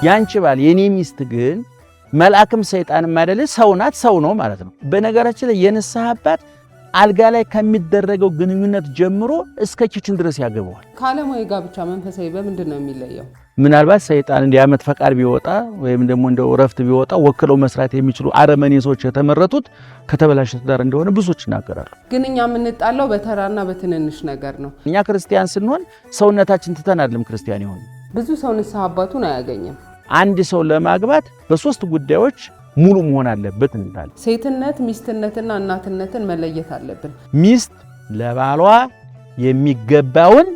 ያንቺ ባል የኔ ሚስት ግን መልአክም ሰይጣንም አይደለ ሰው ናት ሰው ነው ማለት ነው። በነገራችን ላይ የንስሐ አባት አልጋ ላይ ከሚደረገው ግንኙነት ጀምሮ እስከ ኪችን ድረስ ያገባዋል። ካለማዊ ጋብቻ መንፈሳዊ በምንድነው የሚለየው? ምናልባት ሰይጣን እንዲያመት ፈቃድ ቢወጣ ወይም ደግሞ እንደው ረፍት ቢወጣ ወክለው መስራት የሚችሉ አረመኔ ሰዎች የተመረጡት ከተበላሸ ትዳር እንደሆነ ብዙዎች ይናገራሉ። ግን እኛ የምንጣለው በተራና በትንንሽ ነገር ነው። እኛ ክርስቲያን ስንሆን ሰውነታችን ትተን አይደለም ክርስቲያን ይሆን። ብዙ ሰው ንስሐ አባቱን አያገኝም። አንድ ሰው ለማግባት በሶስት ጉዳዮች ሙሉ መሆን አለበት እንላለን። ሴትነት፣ ሚስትነትና እናትነትን መለየት አለብን። ሚስት ለባሏ የሚገባውን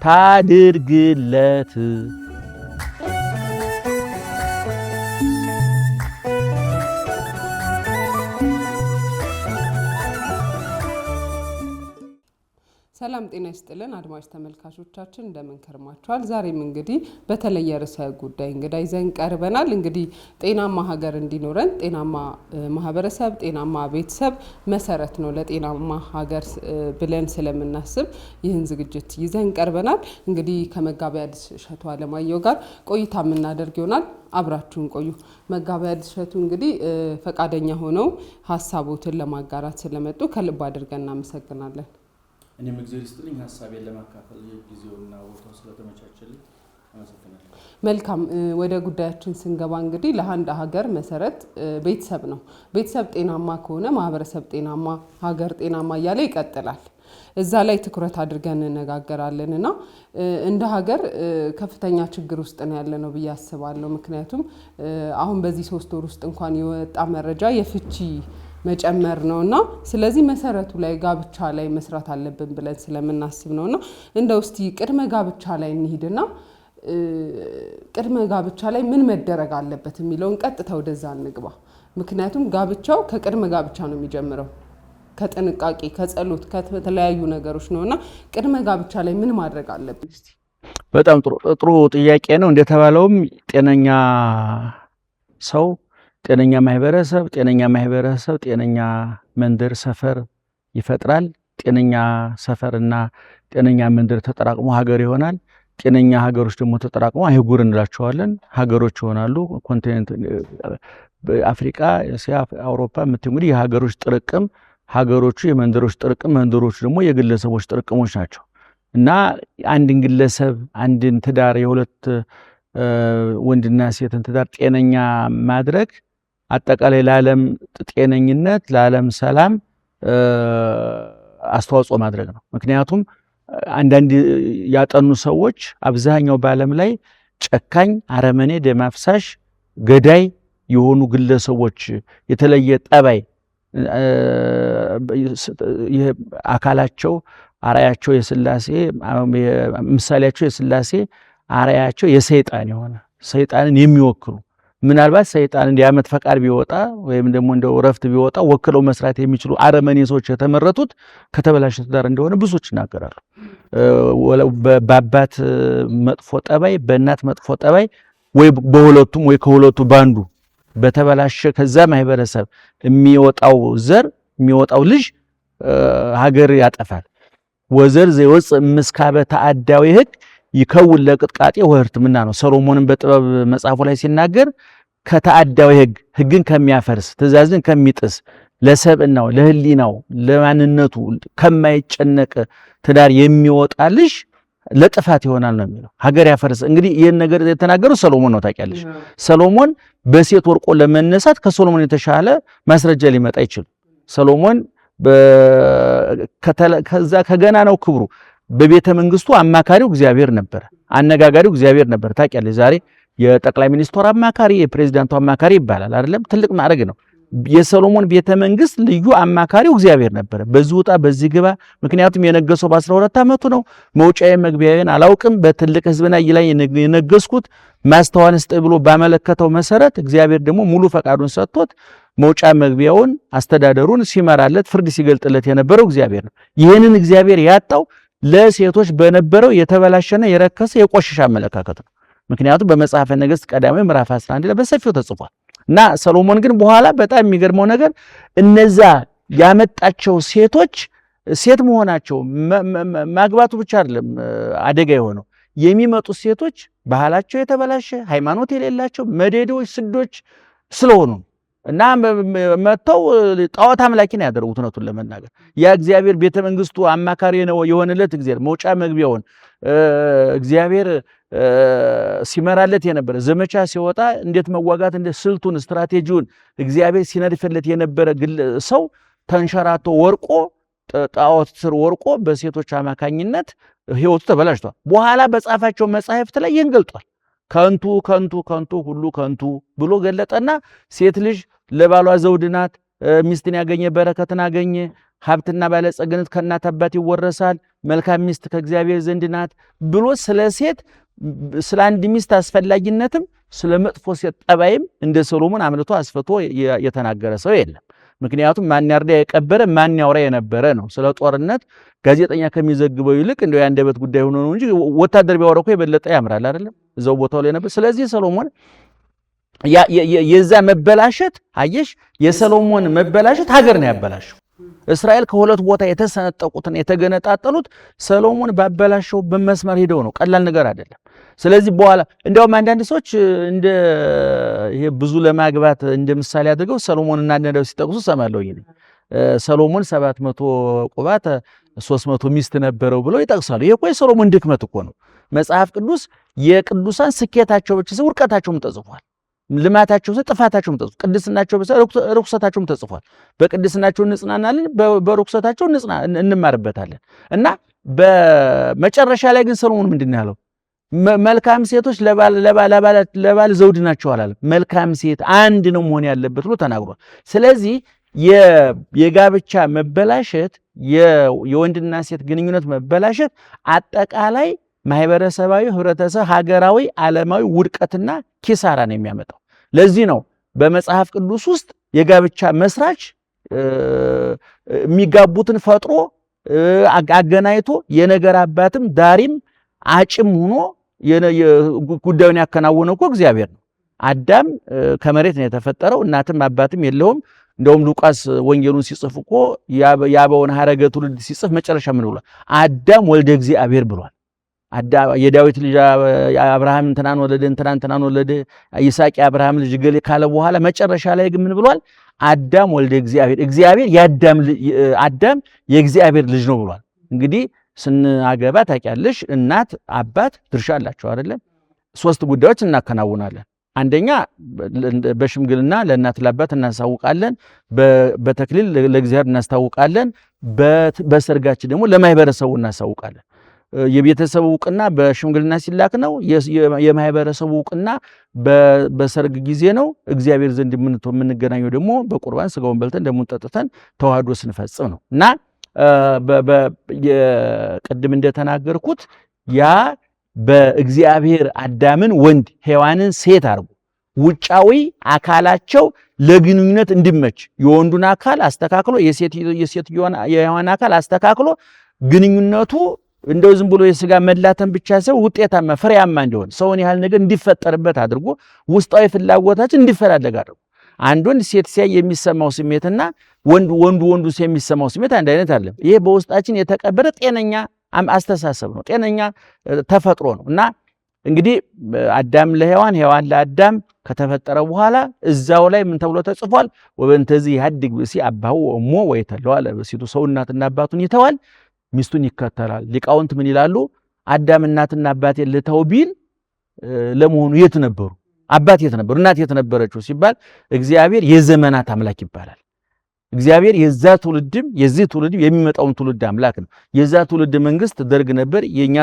ታድርግለት። ሰላም ጤና ይስጥልን አድማጭ ተመልካቾቻችን እንደምን ከርማችኋል? ዛሬም እንግዲህ በተለየ ርዕሰ ጉዳይ እንግዳ ይዘን ቀርበናል። እንግዲህ ጤናማ ሀገር እንዲኖረን ጤናማ ማህበረሰብ፣ ጤናማ ቤተሰብ መሰረት ነው ለጤናማ ሀገር ብለን ስለምናስብ ይህን ዝግጅት ይዘን ቀርበናል። እንግዲህ ከመጋቢ ሐዲስ እሸቱ አለማየሁ ጋር ቆይታ የምናደርግ ይሆናል። አብራችሁን ቆዩ። መጋቢ ሐዲስ እሸቱ እንግዲህ ፈቃደኛ ሆነው ሀሳቦትን ለማጋራት ስለመጡ ከልብ አድርገን እናመሰግናለን። እኔም እግዚአብሔር ይስጥልኝ ሐሳቤን ለማካፈል ጊዜውና ቦታው ስለተመቻቸልኝ አመሰግናለሁ። መልካም ወደ ጉዳያችን ስንገባ እንግዲህ ለአንድ ሀገር መሰረት ቤተሰብ ነው። ቤተሰብ ጤናማ ከሆነ ማህበረሰብ ጤናማ፣ ሀገር ጤናማ እያለ ይቀጥላል። እዛ ላይ ትኩረት አድርገን እንነጋገራለንና እንደ ሀገር ከፍተኛ ችግር ውስጥ ነው ያለነው ብዬ አስባለሁ። ምክንያቱም አሁን በዚህ 3 ወር ውስጥ እንኳን የወጣ መረጃ የፍቺ መጨመር ነውና ስለዚህ መሰረቱ ላይ ጋብቻ ላይ መስራት አለብን ብለን ስለምናስብ ነውና እንደው እስቲ ቅድመ ጋብቻ ላይ እንሂድና ቅድመ ጋብቻ ላይ ምን መደረግ አለበት የሚለውን ቀጥታ ወደዛ እንግባ። ምክንያቱም ጋብቻው ከቅድመ ጋብቻ ነው የሚጀምረው፣ ከጥንቃቄ፣ ከጸሎት፣ ከተለያዩ ነገሮች ነውና ቅድመ ጋብቻ ላይ ምን ማድረግ አለብን? እስቲ በጣም ጥሩ ጥያቄ ነው። እንደተባለውም ጤነኛ ሰው ጤነኛ ማህበረሰብ ጤነኛ መንደር ሰፈር ይፈጥራል። ጤነኛ ሰፈርና ጤነኛ መንደር ተጠራቅሞ ሀገር ይሆናል። ጤነኛ ሀገሮች ደግሞ ተጠራቅሞ አህጉር እንላቸዋለን፣ ሀገሮች ይሆናሉ። ኮንቲኔንት አፍሪካ፣ እስያ፣ አውሮፓ እንግዲህ የሀገሮች ጥርቅም፣ ሀገሮቹ የመንደሮች ጥርቅም፣ መንደሮቹ ደግሞ የግለሰቦች ጥርቅሞች ናቸው እና አንድን ግለሰብ አንድን ትዳር የሁለት ወንድና ሴትን ትዳር ጤነኛ ማድረግ አጠቃላይ ለዓለም ጤነኝነት ለዓለም ሰላም አስተዋጽኦ ማድረግ ነው። ምክንያቱም አንዳንድ ያጠኑ ሰዎች አብዛኛው በዓለም ላይ ጨካኝ፣ አረመኔ፣ ደም አፍሳሽ፣ ገዳይ የሆኑ ግለሰቦች የተለየ ጠባይ አካላቸው አራያቸው የሥላሴ ምሳሌያቸው የሥላሴ አራያቸው የሰይጣን የሆነ ሰይጣንን የሚወክሉ ምናልባት ሰይጣን እንዲያመት ፈቃድ ቢወጣ ወይም ደግሞ እንደው ረፍት ቢወጣ ወክለው መስራት የሚችሉ አረመኔ ሰዎች የተመረጡት ከተበላሸ ትዳር እንደሆነ ብዙዎች ይናገራሉ። በአባት መጥፎ ጠባይ፣ በእናት መጥፎ ጠባይ ወይ በሁለቱም ወይ ከሁለቱ ባንዱ በተበላሸ ከዛ ማህበረሰብ የሚወጣው ዘር የሚወጣው ልጅ ሀገር ያጠፋል። ወዘር ዘይወፅ ምስካበ ተአዳዊ ሕግ ይከውን ለቅጥቃጤ ወህርት ምና ነው። ሰሎሞንን በጥበብ መጽሐፉ ላይ ሲናገር ከተአዳዊ ሕግን ከሚያፈርስ ትእዛዝን ከሚጥስ ለሰብናው ለህሊናው ለማንነቱ ከማይጨነቅ ትዳር የሚወጣ ልጅ ለጥፋት ይሆናል ነው የሚለው። ሀገር ያፈርስ። እንግዲህ ይሄን ነገር የተናገረው ሰሎሞን ነው። ታውቂያለሽ፣ ሰሎሞን በሴት ወርቆ ለመነሳት ከሰሎሞን የተሻለ ማስረጃ ሊመጣ ይችላል። ሰሎሞን ከዛ ከገና ነው ክብሩ በቤተ መንግስቱ አማካሪው እግዚአብሔር ነበር፣ አነጋጋሪው እግዚአብሔር ነበር። ታውቂያለሽ፣ ዛሬ የጠቅላይ ሚኒስትር አማካሪ የፕሬዝዳንቱ አማካሪ ይባላል አይደለም? ትልቅ ማዕረግ ነው። የሰሎሞን ቤተ መንግስት ልዩ አማካሪው እግዚአብሔር ነበር። በዚህ ውጣ በዚህ ግባ። ምክንያቱም የነገሰው በ12 ዓመቱ ነው። መውጫዬ መግቢያዬን አላውቅም፣ በትልቅ ህዝብና ላይ የነገስኩት ማስተዋል ስጥ ብሎ ባመለከተው መሰረት እግዚአብሔር ደግሞ ሙሉ ፈቃዱን ሰጥቶት መውጫ መግቢያውን አስተዳደሩን ሲመራለት ፍርድ ሲገልጥለት የነበረው እግዚአብሔር ነው። ይህንን እግዚአብሔር ያጣው ለሴቶች በነበረው የተበላሸና የረከሰ የቆሸሸ አመለካከት ነው። ምክንያቱም በመጽሐፈ ነገሥት ቀዳማዊ ምዕራፍ 11 ላይ በሰፊው ተጽፏል። እና ሰሎሞን ግን በኋላ በጣም የሚገርመው ነገር እነዛ ያመጣቸው ሴቶች ሴት መሆናቸው ማግባቱ ብቻ አይደለም አደጋ የሆነው የሚመጡ ሴቶች ባህላቸው የተበላሸ ሃይማኖት የሌላቸው መደዶች ስዶች ስለሆኑ እና መተው ጣዖት አምላኪ ነው ያደረጉት ነቱን ለመናገር ያ እግዚአብሔር ቤተ መንግስቱ አማካሪ ነው የሆነለት እግዚአብሔር መውጫ መግቢያውን እግዚአብሔር ሲመራለት የነበረ ዘመቻ ሲወጣ እንዴት መዋጋት እንደ ስልቱን ስትራቴጂውን እግዚአብሔር ሲነድፍለት የነበረ ሰው ተንሸራቶ ወርቆ ጣዖት ስር ወርቆ በሴቶች አማካኝነት ህይወቱ ተበላሽቷል። በኋላ በጻፋቸው መጻሕፍት ላይ ይንገልጧል። ከንቱ ከንቱ ከንቱ ሁሉ ከንቱ ብሎ ገለጠና ሴት ልጅ ለባሏ ዘውድ ናት፣ ሚስትን ያገኘ በረከትን አገኘ፣ ሀብትና ባለጸግነት ከእናት አባት ይወረሳል፣ መልካም ሚስት ከእግዚአብሔር ዘንድ ናት ብሎ ስለ ሴት ስለ አንድ ሚስት አስፈላጊነትም ስለ መጥፎ ሴት ጠባይም እንደ ሰሎሞን አምልቶ አስፈቶ የተናገረ ሰው የለም። ምክንያቱም ማን ያርዳ የቀበረ ማን ያውራ የነበረ ነው። ስለ ጦርነት ጋዜጠኛ ከሚዘግበው ይልቅ እንደው ያንደበት ጉዳይ ሆኖ ነው እንጂ ወታደር ቢያወራው የበለጠ ያምራል አይደለም እዛው ቦታው ላይ ነበር። ስለዚህ ሰሎሞን የዛ መበላሸት አየሽ የሰሎሞን መበላሸት ሀገር ነው ያበላሸው። እስራኤል ከሁለት ቦታ የተሰነጠቁትን የተገነጣጠሉት ሰሎሞን ባበላሸው በመስመር ሄደው ነው። ቀላል ነገር አይደለም። ስለዚህ በኋላ እንዲያውም አንዳንድ ሰዎች እንደ ይሄ ብዙ ለማግባት እንደ ምሳሌ አድርገው ሰሎሞንና ዳዊት ሲጠቅሱ ሰማለሁ። ሰሎሞን 700 ቁባት 300 ሚስት ነበረው ብለው ይጠቅሳሉ። ይሄ እኮ የሰሎሞን ድክመት እኮ ነው። መጽሐፍ ቅዱስ የቅዱሳን ስኬታቸው ብቻ ሳይሆን ውድቀታቸውም ተጽፏል። ልማታቸው ጥፋታቸውም ተጽፏል። ቅድስናቸው ብቻ ርኩሰታቸውም ተጽፏል። በቅድስናቸው እንጽናናለን፣ በርኩሰታቸው እንማርበታለን። እና በመጨረሻ ላይ ግን ሰሎሞን ምንድነው ያለው? መልካም ሴቶች ለባል ዘውድ ናቸው አላለም። መልካም ሴት አንድ ነው መሆን ያለበት ብሎ ተናግሯል። ስለዚህ የጋብቻ መበላሸት የወንድና ሴት ግንኙነት መበላሸት አጠቃላይ ማህበረሰባዊ፣ ህብረተሰብ፣ ሀገራዊ፣ ዓለማዊ ውድቀትና ኪሳራ ነው የሚያመጣው። ለዚህ ነው በመጽሐፍ ቅዱስ ውስጥ የጋብቻ መስራች የሚጋቡትን ፈጥሮ አገናኝቶ የነገር አባትም ዳሪም አጭም ሆኖ ጉዳዩን ያከናወነው እኮ እግዚአብሔር ነው። አዳም ከመሬት ነው የተፈጠረው፣ እናትም አባትም የለውም። እንደውም ሉቃስ ወንጌሉን ሲጽፍ እኮ ያበውን ሐረገ ትውልድ ሲጽፍ መጨረሻ ምን ብሏል? አዳም ወልደ እግዚአብሔር ብሏል። የዳዊት ልጅ አብርሃም እንትናን ወለደ፣ እንትናን ወለደ፣ ይስሐቅ የአብርሃም ልጅ ገሌ ካለ በኋላ መጨረሻ ላይ ግን ምን ብሏል? አዳም ወልደ እግዚአብሔር፣ እግዚአብሔር አዳም የእግዚአብሔር ልጅ ነው ብሏል። እንግዲህ ስናገባ ታውቂያለሽ እናት አባት ድርሻ አላቸው አይደለም? 3 ጉዳዮች እናከናውናለን። አንደኛ በሽምግልና ለእናት ለአባት እናሳውቃለን፣ በተክሊል ለእግዚአብሔር እናስታውቃለን፣ በሰርጋችን ደግሞ ለማህበረሰቡ እናሳውቃለን። የቤተሰቡ ዕውቅና በሽምግልና ሲላክ ነው። የማህበረሰቡ ዕውቅና በሰርግ ጊዜ ነው። እግዚአብሔር ዘንድ የምንገናኘው ደግሞ በቁርባን ስጋውን በልተን ደሙን ጠጥተን ተዋህዶ ስንፈጽም ነው። እና ቅድም እንደተናገርኩት ያ በእግዚአብሔር አዳምን ወንድ ሔዋንን ሴት አድርጎ ውጫዊ አካላቸው ለግንኙነት እንዲመች የወንዱን አካል አስተካክሎ የሔዋን አካል አስተካክሎ ግንኙነቱ እንደው ዝም ብሎ የሥጋ መላተን ብቻ ሳይሆን ውጤታማ ፍሬያማ እንዲሆን ሰውን ያህል ነገር እንዲፈጠርበት አድርጎ ውስጣዊ ፍላጎታችን እንዲፈላለግ አድርጎ አንድ ወንድ ሴት ሲያይ የሚሰማው ስሜትና ወንዱ ሲያይ የሚሰማው ስሜት አንድ አይነት አይደለም። ይሄ በውስጣችን የተቀበረ ጤነኛ አስተሳሰብ ነው፣ ጤነኛ ተፈጥሮ ነው። እና እንግዲህ አዳም ለሔዋን ሔዋን ለአዳም ከተፈጠረ በኋላ እዛው ላይ ምን ተብሎ ተጽፏል? ወበንተዚ ያድግ ብእሲ አባሁ ወእሞ ወይተለዋል። በሲቱ ሰው እናትና አባቱን ይተዋል፣ ሚስቱን ይከተላል። ሊቃውንት ምን ይላሉ? አዳም እናትና አባቴ ልተው ቢል ለመሆኑ የት ነበሩ? አባት የት ነበሩ? እናት የት ነበረችው ሲባል እግዚአብሔር የዘመናት አምላክ ይባላል። እግዚአብሔር የዛ ትውልድም የዚህ ትውልድም የሚመጣውን ትውልድ አምላክ ነው። የዛ ትውልድ መንግስት ደርግ ነበር፣ የኛ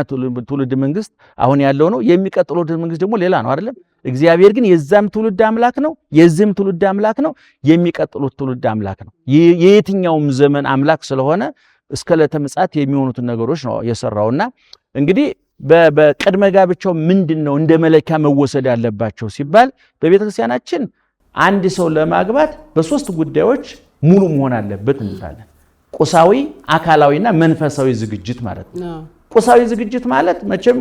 ትውልድ መንግስት አሁን ያለው ነው። የሚቀጥለው መንግስት ደግሞ ሌላ ነው አይደለም? እግዚአብሔር ግን የዛም ትውልድ አምላክ ነው፣ የዚህም ትውልድ አምላክ ነው፣ የሚቀጥሉት ትውልድ አምላክ ነው። የየትኛውም ዘመን አምላክ ስለሆነ እስከ ዕለተ ምጽአት የሚሆኑትን ነገሮች ነው የሰራውና እንግዲህ በቅድመ ጋብቻው ምንድነው እንደ መለኪያ መወሰድ ያለባቸው ሲባል በቤተክርስቲያናችን አንድ ሰው ለማግባት በ3 ጉዳዮች ሙሉ መሆን አለበት እንላለን። ቁሳዊ፣ አካላዊና መንፈሳዊ ዝግጅት ማለት ነው። ቁሳዊ ዝግጅት ማለት መቼም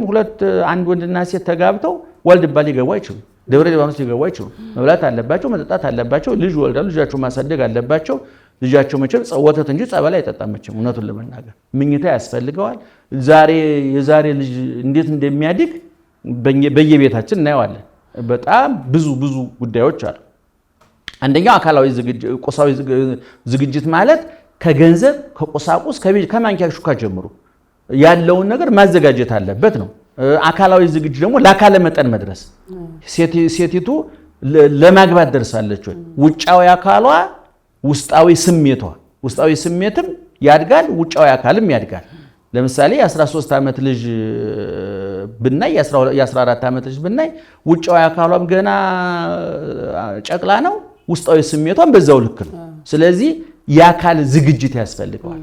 አንድ ወንድና ሴት ተጋብተው ወልድባ ሊገቡ አይችሉም፣ ደብረ ሊባኖስ ሊገቡ አይችሉም። መብላት አለባቸው፣ መጠጣት አለባቸው፣ ልጅ ወልዳሉ፣ ልጃቸው ማሳደግ አለባቸው፣ ልጃቸው መቼም ወተት እንጂ ጸበል አይጠጣም መቼም እውነቱን ለመናገር ምኝታ ያስፈልገዋል። የዛሬ ልጅ እንዴት እንደሚያድግ በየቤታችን እናየዋለን። በጣም ብዙ ጉዳዮች አሉ። አንደኛው አካላዊ ቁሳዊ ዝግጅት ማለት ከገንዘብ ከቁሳቁስ ከማንኪያ ሹካ ጀምሮ ያለውን ነገር ማዘጋጀት አለበት ነው። አካላዊ ዝግጅት ደግሞ ለአካለ መጠን መድረስ ሴቲቱ ለማግባት ደርሳለች ወይ? ውጫዊ አካሏ ውስጣዊ ስሜትም ያድጋል፣ ውጫዊ አካልም ያድጋል። ለምሳሌ የ13 ዓመት ልጅ ብናይ የ14 ዓመት ልጅ ብናይ ውጫዊ አካሏም ገና ጨቅላ ነው፣ ውስጣዊ ስሜቷም በዛው ልክ ነው። ስለዚህ የአካል ዝግጅት ያስፈልገዋል፣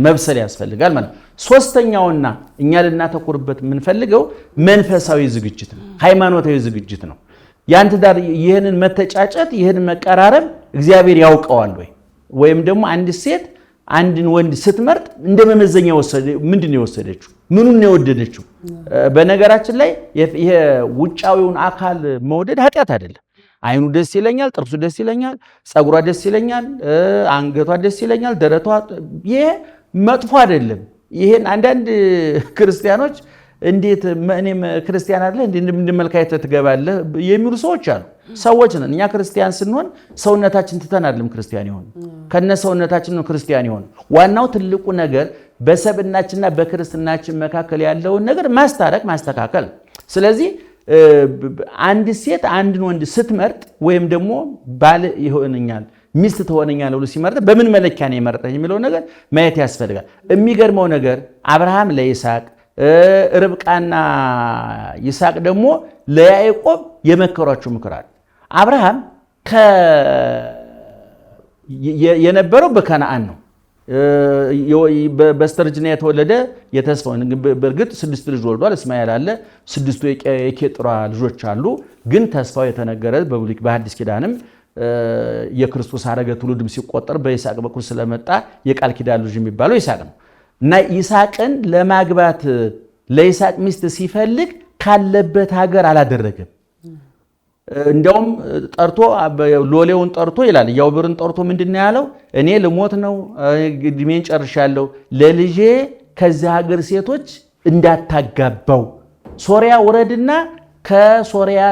መብሰል ያስፈልጋል ማለት ነው። ሶስተኛውና እኛ ልናተኩርበት የምንፈልገው መንፈሳዊ ዝግጅት ነው፣ ሃይማኖታዊ ዝግጅት ነው። ያንተ ዳር ይህንን መተጫጨት ይህንን መቀራረብ እግዚአብሔር ያውቀዋል ወይም ደግሞ አንድ ሴት አንድን ወንድ ስትመርጥ እንደ መመዘኛ ምንድን ነው የወሰደችው? ምኑን ነው የወደደችው? በነገራችን ላይ ይሄ ውጫዊውን አካል መውደድ ኃጢአት አይደለም። አይኑ ደስ ይለኛል፣ ጥርሱ ደስ ይለኛል፣ ፀጉሯ ደስ ይለኛል፣ አንገቷ ደስ ይለኛል፣ ደረቷ፣ ይሄ መጥፎ አይደለም። ይሄን አንዳንድ ክርስቲያኖች እንዴት እኔም ክርስቲያን አይደለ እንድመልካየት ትገባለህ የሚሉ ሰዎች አሉ። ሰዎች ነን እኛ ክርስቲያን ስንሆን ሰውነታችን ትተን አይደለም ክርስቲያን ይሆን ከነ ሰውነታችን ነው ክርስቲያን ይሆን። ዋናው ትልቁ ነገር በሰብናችንና በክርስትናችን መካከል ያለውን ነገር ማስታረቅ ማስተካከል። ስለዚህ አንድ ሴት አንድን ወንድ ስትመርጥ ወይም ደግሞ ባል ይሆነኛል ሚስት ትሆነኛል ብሎ ሲመርጥ በምን መለኪያ ነው የመረጠኝ የሚለው ነገር ማየት ያስፈልጋል። የሚገርመው ነገር አብርሃም ለይስሐቅ ርብቃና ይስሐቅ ደግሞ ለያዕቆብ የመከሯቸው ምክር አለ። አብርሃም የነበረው በከነዓን ነው። በስተርጅና የተወለደ የተስፋውን በእርግጥ 6 ልጅ ወልዷል። እስማኤል አለ፣ 6ቱ የኬጥራ ልጆች አሉ። ግን ተስፋው የተነገረ በሐዲስ ኪዳንም የክርስቶስ አረገ ትውልድም ሲቆጠር በይስሐቅ በኩል ስለመጣ የቃል ኪዳን ልጅ የሚባለው ይስሐቅ ነው። እና ይስሐቅን ለማግባት ለይስሐቅ ሚስት ሲፈልግ ካለበት ሀገር አላደረገም። እንዲያውም ጠርቶ ሎሌውን ጠርቶ ይላል ያዕቆብን ጠርቶ ምንድን ነው ያለው? እኔ ልሞት ነው እድሜን ጨርሻለሁ፣ ለልጄ ከዚህ ሀገር ሴቶች እንዳታጋባው ሶሪያ ውረድና ከሶሪያ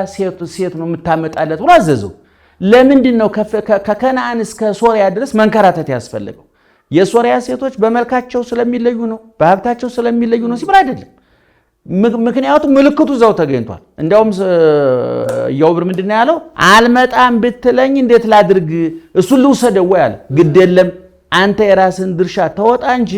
ሴት ነው የምታመጣለት ብሎ አዘዘው። ለምንድን ነው ከከነዓን እስከ ሶሪያ ድረስ መንከራተት ያስፈልገው? የሶሪያ ሴቶች በመልካቸው ስለሚለዩ ነው፣ በሀብታቸው ስለሚለዩ ነው ሲባል አይደለም። ምክንያቱም ምልክቱ እዛው ተገኝቷል። እንዲያውም ያዕቆብ ምንድን ነው ያለው? አልመጣም ብትለኝ እንዴት ላድርግ? እሱን ልውሰደው ወይ አለ። ግድ የለም አንተ የራስን ድርሻ ተወጣ እንጂ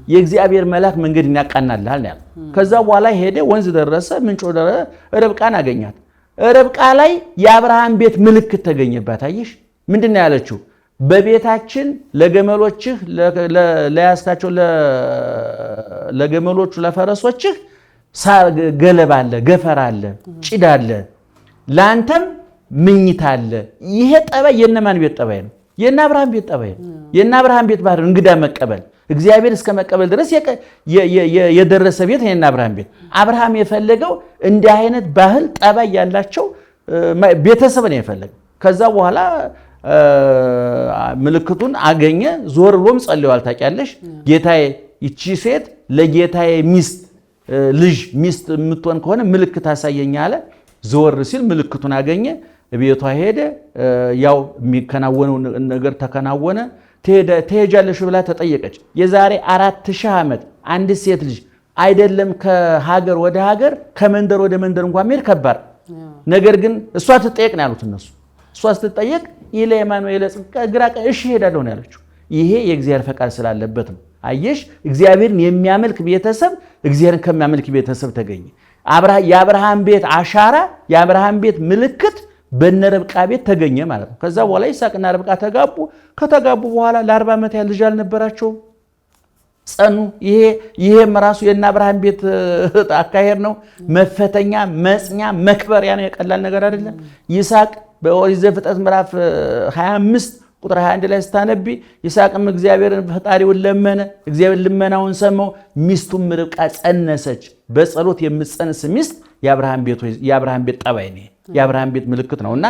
የእግዚአብሔር መልአክ መንገድን ያቃናልሃል ነው ያለው። ከዛ በኋላ ሄደ፣ ወንዝ ደረሰ፣ ምንጮ ደረሰ፣ ርብቃን አገኛት። ርብቃ ላይ የአብርሃም ቤት ምልክት ተገኘባት። አየሽ ምንድን ነው ያለችው? በቤታችን ለገመሎችህ ለያስካቸው ለገመሎቹ ለፈረሶችህ ሳር ገለባ አለ፣ ገፈራ አለ፣ ጭድ አለ፣ ለአንተም ምኝታ አለ። ይሄ ጠባይ የነማን ቤት ጠባይ ነው? የነ አብርሃም ቤት ጠባይ ነው። የነ አብርሃም ቤት ባህል እንግዳ መቀበል እግዚአብሔር እስከ መቀበል ድረስ የደረሰ ቤት የነ አብርሃም ቤት። አብርሃም የፈለገው እንዲህ አይነት ባህል ጠባይ ያላቸው ቤተሰብ ነው የፈለገው። ከዛ በኋላ ምልክቱን አገኘ። ዞር ብሎም ጸልዋል። ታውቂያለሽ ጌታዬ ይቺ ሴት ለጌታዬ ሚስት የምትሆን ከሆነ ምልክት አሳየኝ አለ። ዞር ሲል ምልክቱን አገኘ። ቤቷ ሄደ። ያው የሚከናወነው ነገር ተከናወነ። ትሄጃለሽ ብላ ተጠየቀች። የዛሬ 4000 ዓመት አንድ ሴት ልጅ አይደለም ከሀገር ወደ ሀገር ከመንደር ወደ መንደር እንኳን መሄድ ከባድ፣ ነገር ግን እሷ ትጠየቅ ነው ያሉት እነሱ። እሷ ስትጠየቅ ኢለ የማን ወይ ለጽድቅ ግራ እሺ ሄዳለሁ ነው ያለችው። ይሄ የእግዚአብሔር ፈቃድ ስላለበት ነው። አየሽ እግዚአብሔርን የሚያመልክ ቤተሰብ እግዚአብሔርን ከሚያመልክ ቤተሰብ ተገኘ። የአብርሃም ቤት አሻራ የአብርሃም ቤት ምልክት በነርብቃ ቤት ተገኘ ማለት ነው። ከዛ በኋላ ይስሐቅና ርብቃ ተጋቡ። ከተጋቡ በኋላ ለ40 ዓመት ያህል ልጅ አልነበራቸውም፣ ጸኑ። ይሄም ራሱ የእነ አብርሃም ቤት አካሄድ ነው። መፈተኛ፣ መጽኛ፣ መክበሪያ ነው። የቀላል ነገር አይደለም። ይስሐቅ በኦሪት ዘፍጥረት ምዕራፍ 25 ቁጥር 21 ላይ ስታነቢ ይስሐቅም እግዚአብሔርን ፈጣሪውን ለመነ፣ እግዚአብሔር ልመናውን ሰማው፣ ሚስቱም ርብቃ ጸነሰች። በጸሎት የምትጸንስ ሚስት የአብርሃም ቤት ጠባይ ነው፣ የአብርሃም ቤት ምልክት ነውና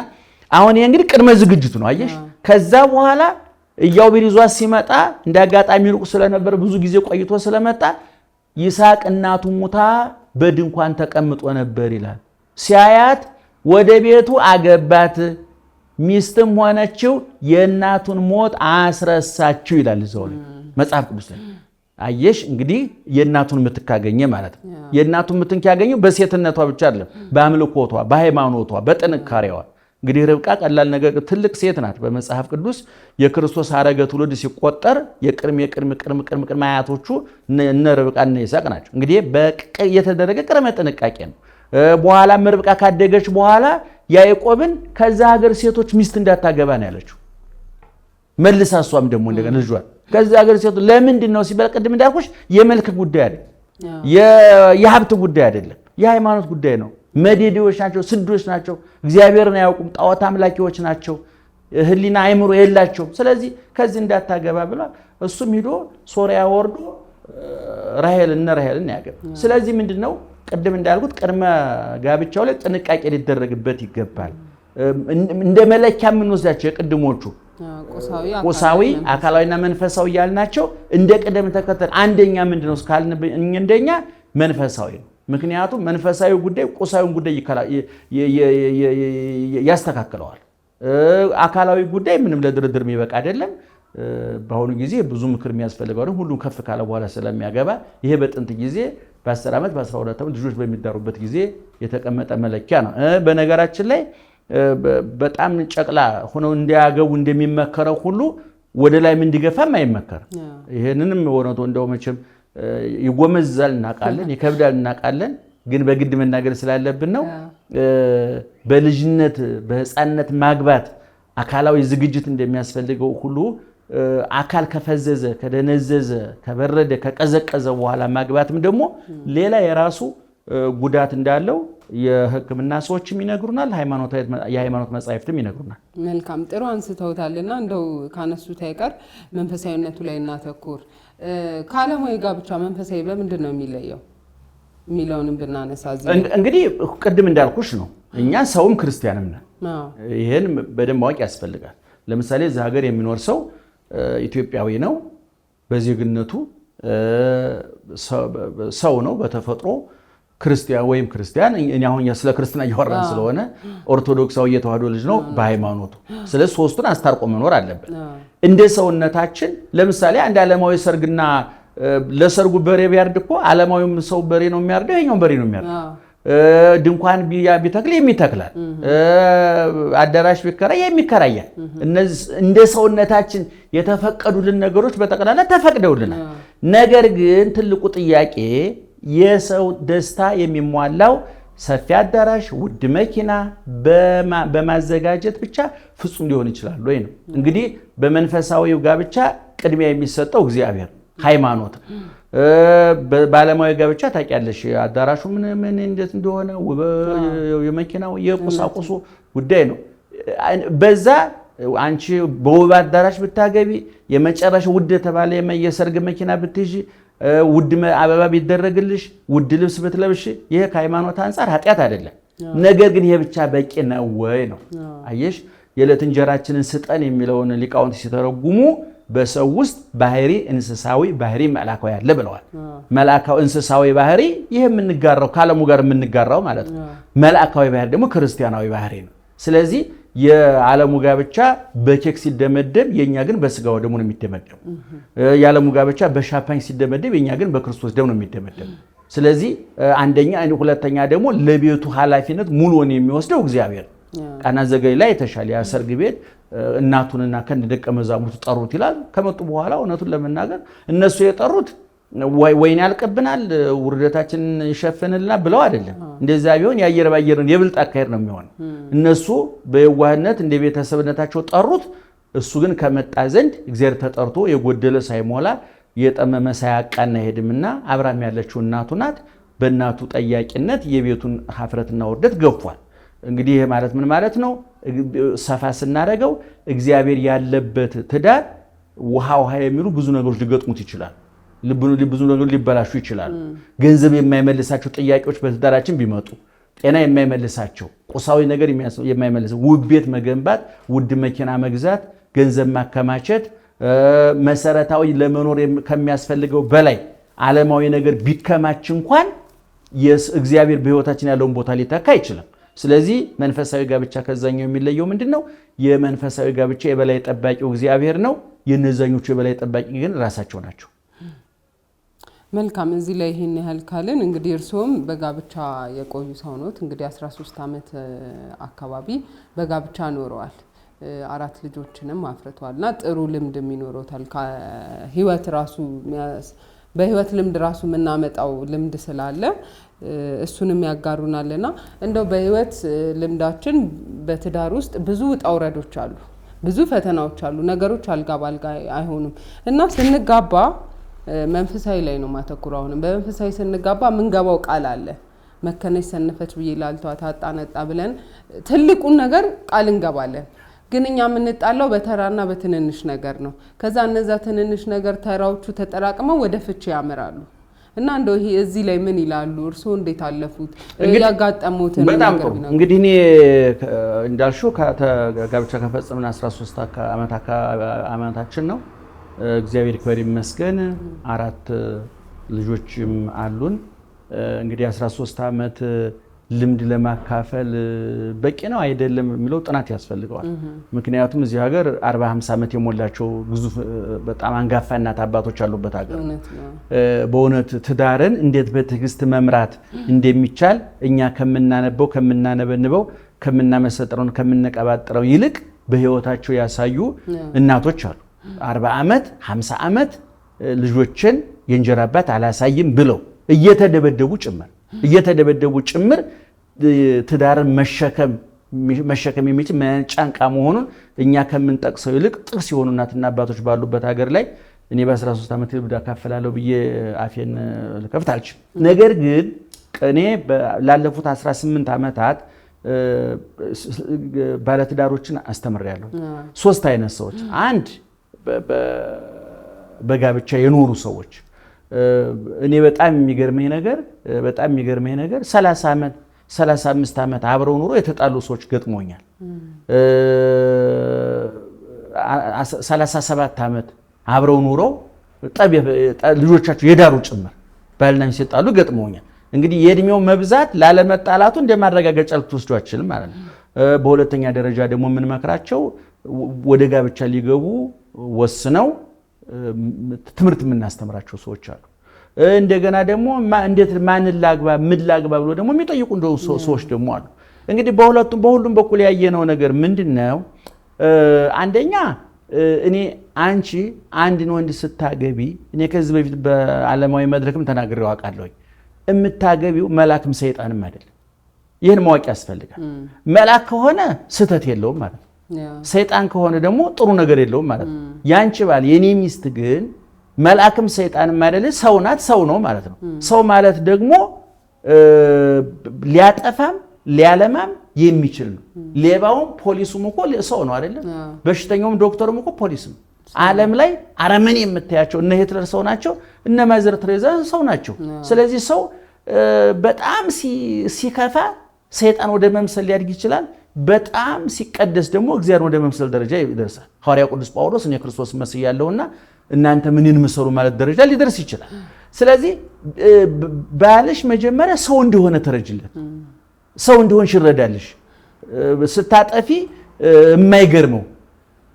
አሁን ይሄ እንግዲህ ቅድመ ዝግጅቱ ነው። አየሽ ከዛ በኋላ ኢያዕብር ይዟት ሲመጣ እንዳጋጣሚ ሩቅ ስለነበር ብዙ ጊዜ ቆይቶ ስለመጣ ይስሐቅ እናቱ ሙታ በድንኳን ተቀምጦ ነበር ይላል። ሲያያት ወደ ቤቱ አገባት፣ ሚስትም ሆነችው፣ የእናቱን ሞት አስረሳችው ይላል እዛው ላይ መጽሐፍ ቅዱስ ላይ። አየሽ እንግዲህ የእናቱን ምትክ አገኘ ማለት ነው። የእናቱን ምትክ ያገኘው በሴትነቷ ብቻ አይደለም፣ በአምልኮቷ፣ በሃይማኖቷ፣ በጥንካሬዋ። እንግዲህ ርብቃ ቀላል ነገር ትልቅ ሴት ናት። በመጽሐፍ ቅዱስ የክርስቶስ ሐረገ ትውልድ ሲቆጠር የቅድም አያቶቹ እነ ርብቃ እነ ይስሐቅ ናቸው። እንግዲህ የተደረገ ቅድመ ጥንቃቄ ነው። በኋላም ርብቃ ካደገች በኋላ ያዕቆብን ከዛ ሀገር ሴቶች ሚስት እንዳታገባ ነው ያለችው። መልሳ እሷም ደግሞ እንደገና ልጇን ከዛ ሀገር ሴቶች ለምንድን ነው ሲባል ቅድም እንዳልኩሽ የመልክ ጉዳይ አይደለም፣ የሀብት ጉዳይ አይደለም፣ የሃይማኖት ጉዳይ ነው። መዴዴዎች ናቸው፣ ስዶች ናቸው፣ እግዚአብሔርን አያውቁም፣ ጣዖት አምላኪዎች ናቸው፣ ሕሊና አይምሮ የላቸው። ስለዚህ ከዚህ እንዳታገባ ብሏል። እሱም ሂዶ ሶሪያ ወርዶ ራሔልን ያገባ። ስለዚህ ምንድነው ቅድም እንዳልኩት ቅድመ ጋብቻው ላይ ጥንቃቄ ሊደረግበት ይገባል። እንደ መለኪያ የምንወስዳቸው የቅድሞቹ ቁሳዊ፣ አካላዊና መንፈሳዊ ያልናቸው እንደ ቅደም ተከተል አንደኛ ምንድነው እስካልን እንደኛ መንፈሳዊ ነው። ምክንያቱም መንፈሳዊ ጉዳይ ቁሳዊውን ጉዳይ ያስተካክለዋል። አካላዊ ጉዳይ ምንም ለድርድር የሚበቃ አይደለም። በአሁኑ ጊዜ ብዙ ምክር የሚያስፈልገው ነው። ሁሉም ከፍ ካለ በኋላ ስለሚያገባ ይሄ በጥንት ጊዜ በ10 ዓመት በ12 ዓመት ልጆች በሚዳሩበት ጊዜ የተቀመጠ መለኪያ ነው። በነገራችን ላይ በጣም ጨቅላ ሆነው እንዲያገቡ እንደሚመከረው ሁሉ ወደ ላይም እንዲገፋም አይመከርም። ይሄንንም ወነቶ እንደው መቼም ይጎመዛል እናውቃለን፣ ይከብዳል እናውቃለን። ግን በግድ መናገር ስላለብን ነው። በልጅነት በህፃንነት ማግባት አካላዊ ዝግጅት እንደሚያስፈልገው ሁሉ አካል ከፈዘዘ፣ ከደነዘዘ፣ ከበረደ፣ ከቀዘቀዘ በኋላ ማግባትም ደግሞ ሌላ የራሱ ጉዳት እንዳለው የሕክምና ሰዎችም ይነግሩናል፣ የሃይማኖት መጻሕፍትም ይነግሩናል። መልካም ጥሩ አንስተውታልና እንደው ካነሱት አይቀር መንፈሳዊነቱ ላይ እናተኩር። ከዓለማዊ ጋብቻ መንፈሳዊ በምንድን ነው የሚለየው የሚለውንም ብናነሳ እንግዲህ ቅድም እንዳልኩሽ ነው። እኛ ሰውም ክርስቲያንም ነን። ይህን በደንብ ማወቅ ያስፈልጋል። ለምሳሌ እዚህ ሀገር የሚኖር ሰው ኢትዮጵያዊ ነው፣ በዜግነቱ ሰው ነው፣ በተፈጥሮ ክርስቲያን ወይም ክርስቲያን። አሁን ስለ ክርስትና እያወራን ስለሆነ ኦርቶዶክሳዊ የተዋህዶ ልጅ ነው በሃይማኖቱ። ስለዚህ ሶስቱን አስታርቆ መኖር አለበት። እንደ ሰውነታችን ለምሳሌ አንድ ዓለማዊ ሰርግና ለሰርጉ በሬ ቢያርድ እኮ ዓለማዊም ሰው በሬ ነው የሚያርደው፣ ይሄኛው በሬ ነው የሚያርደው። ድንኳን ቢተክል የሚተክላል፣ አዳራሽ ቢከራይ የሚከራያል። እነዚህ እንደ ሰውነታችን የተፈቀዱልን ነገሮች በጠቅላላ ተፈቅደውልናል። ነገር ግን ትልቁ ጥያቄ የሰው ደስታ የሚሟላው ሰፊ አዳራሽ፣ ውድ መኪና በማዘጋጀት ብቻ ፍጹም ሊሆን ይችላል ወይ ነው። እንግዲህ በመንፈሳዊው ጋብቻ ቅድሚያ የሚሰጠው እግዚአብሔር ሃይማኖት። በዓለማዊ ጋብቻ ታውቂያለሽ፣ አዳራሹ ምን እንዴት እንደሆነ የመኪናው የቁሳቁሱ ጉዳይ ነው። በዛ አንቺ በውብ አዳራሽ ብታገቢ፣ የመጨረሻ ውድ የተባለ የሰርግ መኪና ብትይዢ፣ ውድ አበባ ቢደረግልሽ፣ ውድ ልብስ ብትለብሽ፣ ይሄ ከሃይማኖት አንጻር ኃጢአት አይደለም። ነገር ግን ይሄ ብቻ በቂ ነው ወይ ነው። አየሽ የዕለት እንጀራችንን ስጠን የሚለውን ሊቃውንት ሲተረጉሙ በሰው ውስጥ ባህሪ እንስሳዊ ባህሪ መላካዊ አለ ብለዋል። መላካዊ እንስሳዊ ባህሪ ይሄ የምንጋራው ከዓለሙ ጋር የምንጋራው ማለት ነው። መላካዊ ባህሪ ደግሞ ክርስቲያናዊ ባህሪ ነው። ስለዚህ የዓለሙ ጋብቻ በኬክ ሲደመደም የኛ ግን በስጋው ደሙ ነው የሚደመደም። የዓለሙ ጋብቻ በሻምፓኝ ሲደመደም የኛ ግን በክርስቶስ ደሙ ነው የሚደመደም። ስለዚህ አንደኛ፣ ሁለተኛ ደግሞ ለቤቱ ኃላፊነት ሙሉውን የሚወስደው እግዚአብሔር። ቃና ዘገሊላ የተሻለ ሰርግ ቤት እናቱንና ከነ ደቀ መዛሙርቱ ጠሩት ይላል። ከመጡ በኋላ እውነቱን ለመናገር እነሱ የጠሩት ወይን ያልቅብናል ውርደታችንን ይሸፍንልናል ብለው አይደለም። እንደዛ ቢሆን የአየር ባየርን የብልጥ አካሄድ ነው የሚሆን። እነሱ በየዋህነት እንደ ቤተሰብነታቸው ጠሩት። እሱ ግን ከመጣ ዘንድ እግዚአብሔር ተጠርቶ የጎደለ ሳይሞላ የጠመመ ሳያቃና ሄድምና አብራም ያለችው እናቱ ናት። በእናቱ ጠያቂነት የቤቱን ሀፍረትና ውርደት ገፏል። እንግዲህ ይሄ ማለት ምን ማለት ነው? ሰፋ ስናደርገው እግዚአብሔር ያለበት ትዳር ውሃ የሚሉ ብዙ ነገሮች ሊገጥሙት ይችላል። ብዙ ነገሮች ሊበላሹ ይችላል። ገንዘብ የማይመልሳቸው ጥያቄዎች በትዳራችን ቢመጡ፣ ጤና የማይመልሳቸው፣ ቁሳዊ ነገር የማይመልሳቸው፣ ውብ ቤት መገንባት፣ ውድ መኪና መግዛት፣ ገንዘብ ማከማቸት፣ መሰረታዊ ለመኖር ከሚያስፈልገው በላይ ዓለማዊ ነገር ቢከማች እንኳን እግዚአብሔር በህይወታችን ያለውን ቦታ ሊተካ አይችልም። ስለዚህ መንፈሳዊ ጋብቻ ከዛኛው የሚለየው ምንድነው? የመንፈሳዊ ጋብቻ የበላይ ጠባቂው እግዚአብሔር ነው። የነዛኞቹ የበላይ ጠባቂ ግን ራሳቸው ናቸው። መልካም። እዚህ ላይ ይሄን ያህል ካልን እንግዲህ እርስዎም በጋብቻ የቆዩ ሰው ኖት። እንግዲህ 13 ዓመት አካባቢ በጋብቻ ኖረዋል። 4 ልጆችንም አፍርተዋልና ጥሩ ልምድ ይኖሮታል። ከህይወት ራሱ በህይወት ልምድ ራሱ የምናመጣው ልምድ ስላለ እሱንም ያጋሩናልና እንደው በህይወት ልምዳችን በትዳር ውስጥ ብዙ ውጣ ውረዶች አሉ፣ ብዙ ፈተናዎች አሉ። ነገሮች አልጋ ባልጋ አይሆኑም እና ስንጋባ መንፈሳዊ ላይ ነው ማተኩረው። አሁንም በመንፈሳዊ ስንጋባ ምንገባው ቃል አለ። መከነች ሰነፈች ብዬ ላልተዋት አጣነጣ ብለን ትልቁን ነገር ቃል እንገባለን። ግን እኛ የምንጣለው በተራና በትንንሽ ነገር ነው። ከዛ እነዛ ትንንሽ ነገር ተራዎቹ ተጠራቅመው ወደ ፍቺ ያመራሉ። እና እንደው ይሄ እዚህ ላይ ምን ይላሉ? እርስዎ እንዴት አለፉት? ያጋጠሙት በጣም ጥሩ። እንግዲህ እኔ እንዳልሽው ጋብቻ ከፈጸምን 13 ዓመታችን ነው። እግዚአብሔር ይክበር ይመስገን 4 ልጆችም አሉን። እንግዲህ 13 ዓመት ልምድ ለማካፈል በቂ ነው አይደለም የሚለው ጥናት ያስፈልገዋል። ምክንያቱም እዚህ ሀገር 40-50 ዓመት የሞላቸው ግዙፍ በጣም አንጋፋ እናት አባቶች አሉበት ሀገር። በእውነት ትዳርን እንዴት በትዕግስት መምራት እንደሚቻል እኛ ከምናነበው ከምናነበንበው ከምናመሰጥረው ከምንቀባጥረው ይልቅ በህይወታቸው ያሳዩ እናቶች አሉ። 40 ዓመት 50 ዓመት ልጆችን የእንጀራ አባት አላሳይም ብለው እየተደበደቡ ጭምር ትዳርን መሸከም የሚችል ጫንቃ መሆኑን እኛ ከምንጠቅሰው ይልቅ ጥርስ የሆኑ እናትና አባቶች ባሉበት ሀገር ላይ እኔ በ13 ዓመት ልምድ አካፍላለሁ ብዬ አፌን ልከፍት አልችልም። ነገር ግን እኔ ላለፉት 18 ዓመታት ባለትዳሮችን አስተምሬያለሁ። 3 አይነት ሰዎች፣ አንድ በጋብቻ የኖሩ ሰዎች። እኔ በጣም የሚገርመኝ ነገር 30 ዓመት 35 ዓመት አብረው ኑሮ የተጣሉ ሰዎች ገጥሞኛል። 37 ዓመት አብረው ኑረው ልጆቻቸው የዳሩ ጭምር ባልና ሚስት ሲጣሉ ገጥሞኛል። እንግዲህ የእድሜው መብዛት ላለመጣላቱ እንደማረጋገጫ ልትወስዱ አትችልም ማለት ነው። በሁለተኛ ደረጃ ደግሞ የምንመክራቸው ወደ ጋብቻ ሊገቡ ወስነው ትምህርት የምናስተምራቸው ሰዎች አሉ። እንደገና ደግሞ እንዴት ማንን ላግባ ምን ላግባ ብሎ ደግሞ የሚጠይቁ ሰዎች ደግሞ አሉ። እንግዲህ በሁሉም በኩል ያየነው ነገር ምንድነው? አንደኛ እኔ አንቺ አንድን ወንድ ስታገቢ እኔ ከዚህ በፊት በዓለማዊ መድረክም ተናግሬው አውቃለሁ። የምታገቢው መልአክም ሰይጣንም አይደለም። ይህን ማወቅ ያስፈልጋል። መልአክ ከሆነ ስህተት የለውም ማለት ነው። ሰይጣን ከሆነ ደግሞ ጥሩ ነገር የለውም ማለት ነው። ያንቺ ባል የኔ ሚስት ግን መልአክም ሰይጣንም አይደለ፣ ሰው ናት፣ ሰው ነው ማለት ነው። ሰው ማለት ደግሞ ሊያጠፋም ሊያለማም የሚችል ነው። ሌባውም ፖሊሱም እኮ ሰው ነው አይደለ? በሽተኛውም ዶክተሩም እኮ ፖሊስ ነው። ዓለም ላይ አረመኔ የምታያቸው እነ ሂትለር ሰው ናቸው፣ እነ ማዘር ትሬዛ ሰው ናቸው። ስለዚህ ሰው በጣም ሲከፋ ሰይጣን ወደ መምሰል ሊያድግ ይችላል። በጣም ሲቀደስ ደግሞ እግዚአብሔር ወደ መምሰል ደረጃ ይደርሳል። ሐዋርያው ቅዱስ ጳውሎስ እኔ ክርስቶስ መስያለሁና እናንተ ምንን ምሰሉ ማለት ደረጃ ሊደርስ ይችላል። ስለዚህ ባልሽ መጀመሪያ ሰው እንደሆነ ተረጅለት፣ ሰው እንደሆንሽ ይረዳልሽ። ስታጠፊ የማይገርመው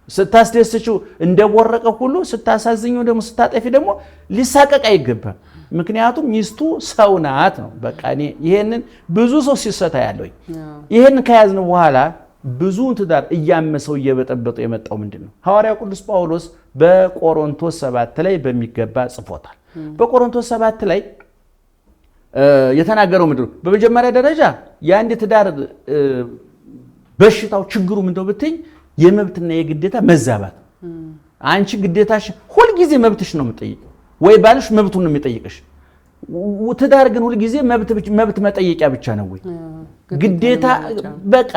ስታስደስችው እንደቦረቀ ሁሉ ስታሳዝኘው ደግሞ ስታጠፊ ደግሞ ሊሳቀቅ አይገባም። ምክንያቱም ሚስቱ ሰው ናት ነው። በቃ እኔ ይሄንን ብዙ ሰው ሲሰታ ያለው ይሄንን ከያዝን በኋላ ብዙውን ትዳር እያመሰው እየበጠበጠው የመጣው ምንድነው? ሐዋርያው ቅዱስ ጳውሎስ በቆሮንቶስ 7 ላይ በሚገባ ጽፎታል። በቆሮንቶስ 7 ላይ የተናገረው ምንድነው? በመጀመሪያ ደረጃ የአንድ ትዳር በሽታው ችግሩ ምንድነው ብትኝ የመብትና የግዴታ መዛባት። አንቺ ግዴታሽ ሁልጊዜ መብትሽ ነው የምትጠይቂው፣ ወይ ባልሽ መብቱን ነው የሚጠይቅሽ። ትዳር ግን ሁልጊዜ መብት መጠየቂያ ብቻ ነው ወይ ግዴታ? በቃ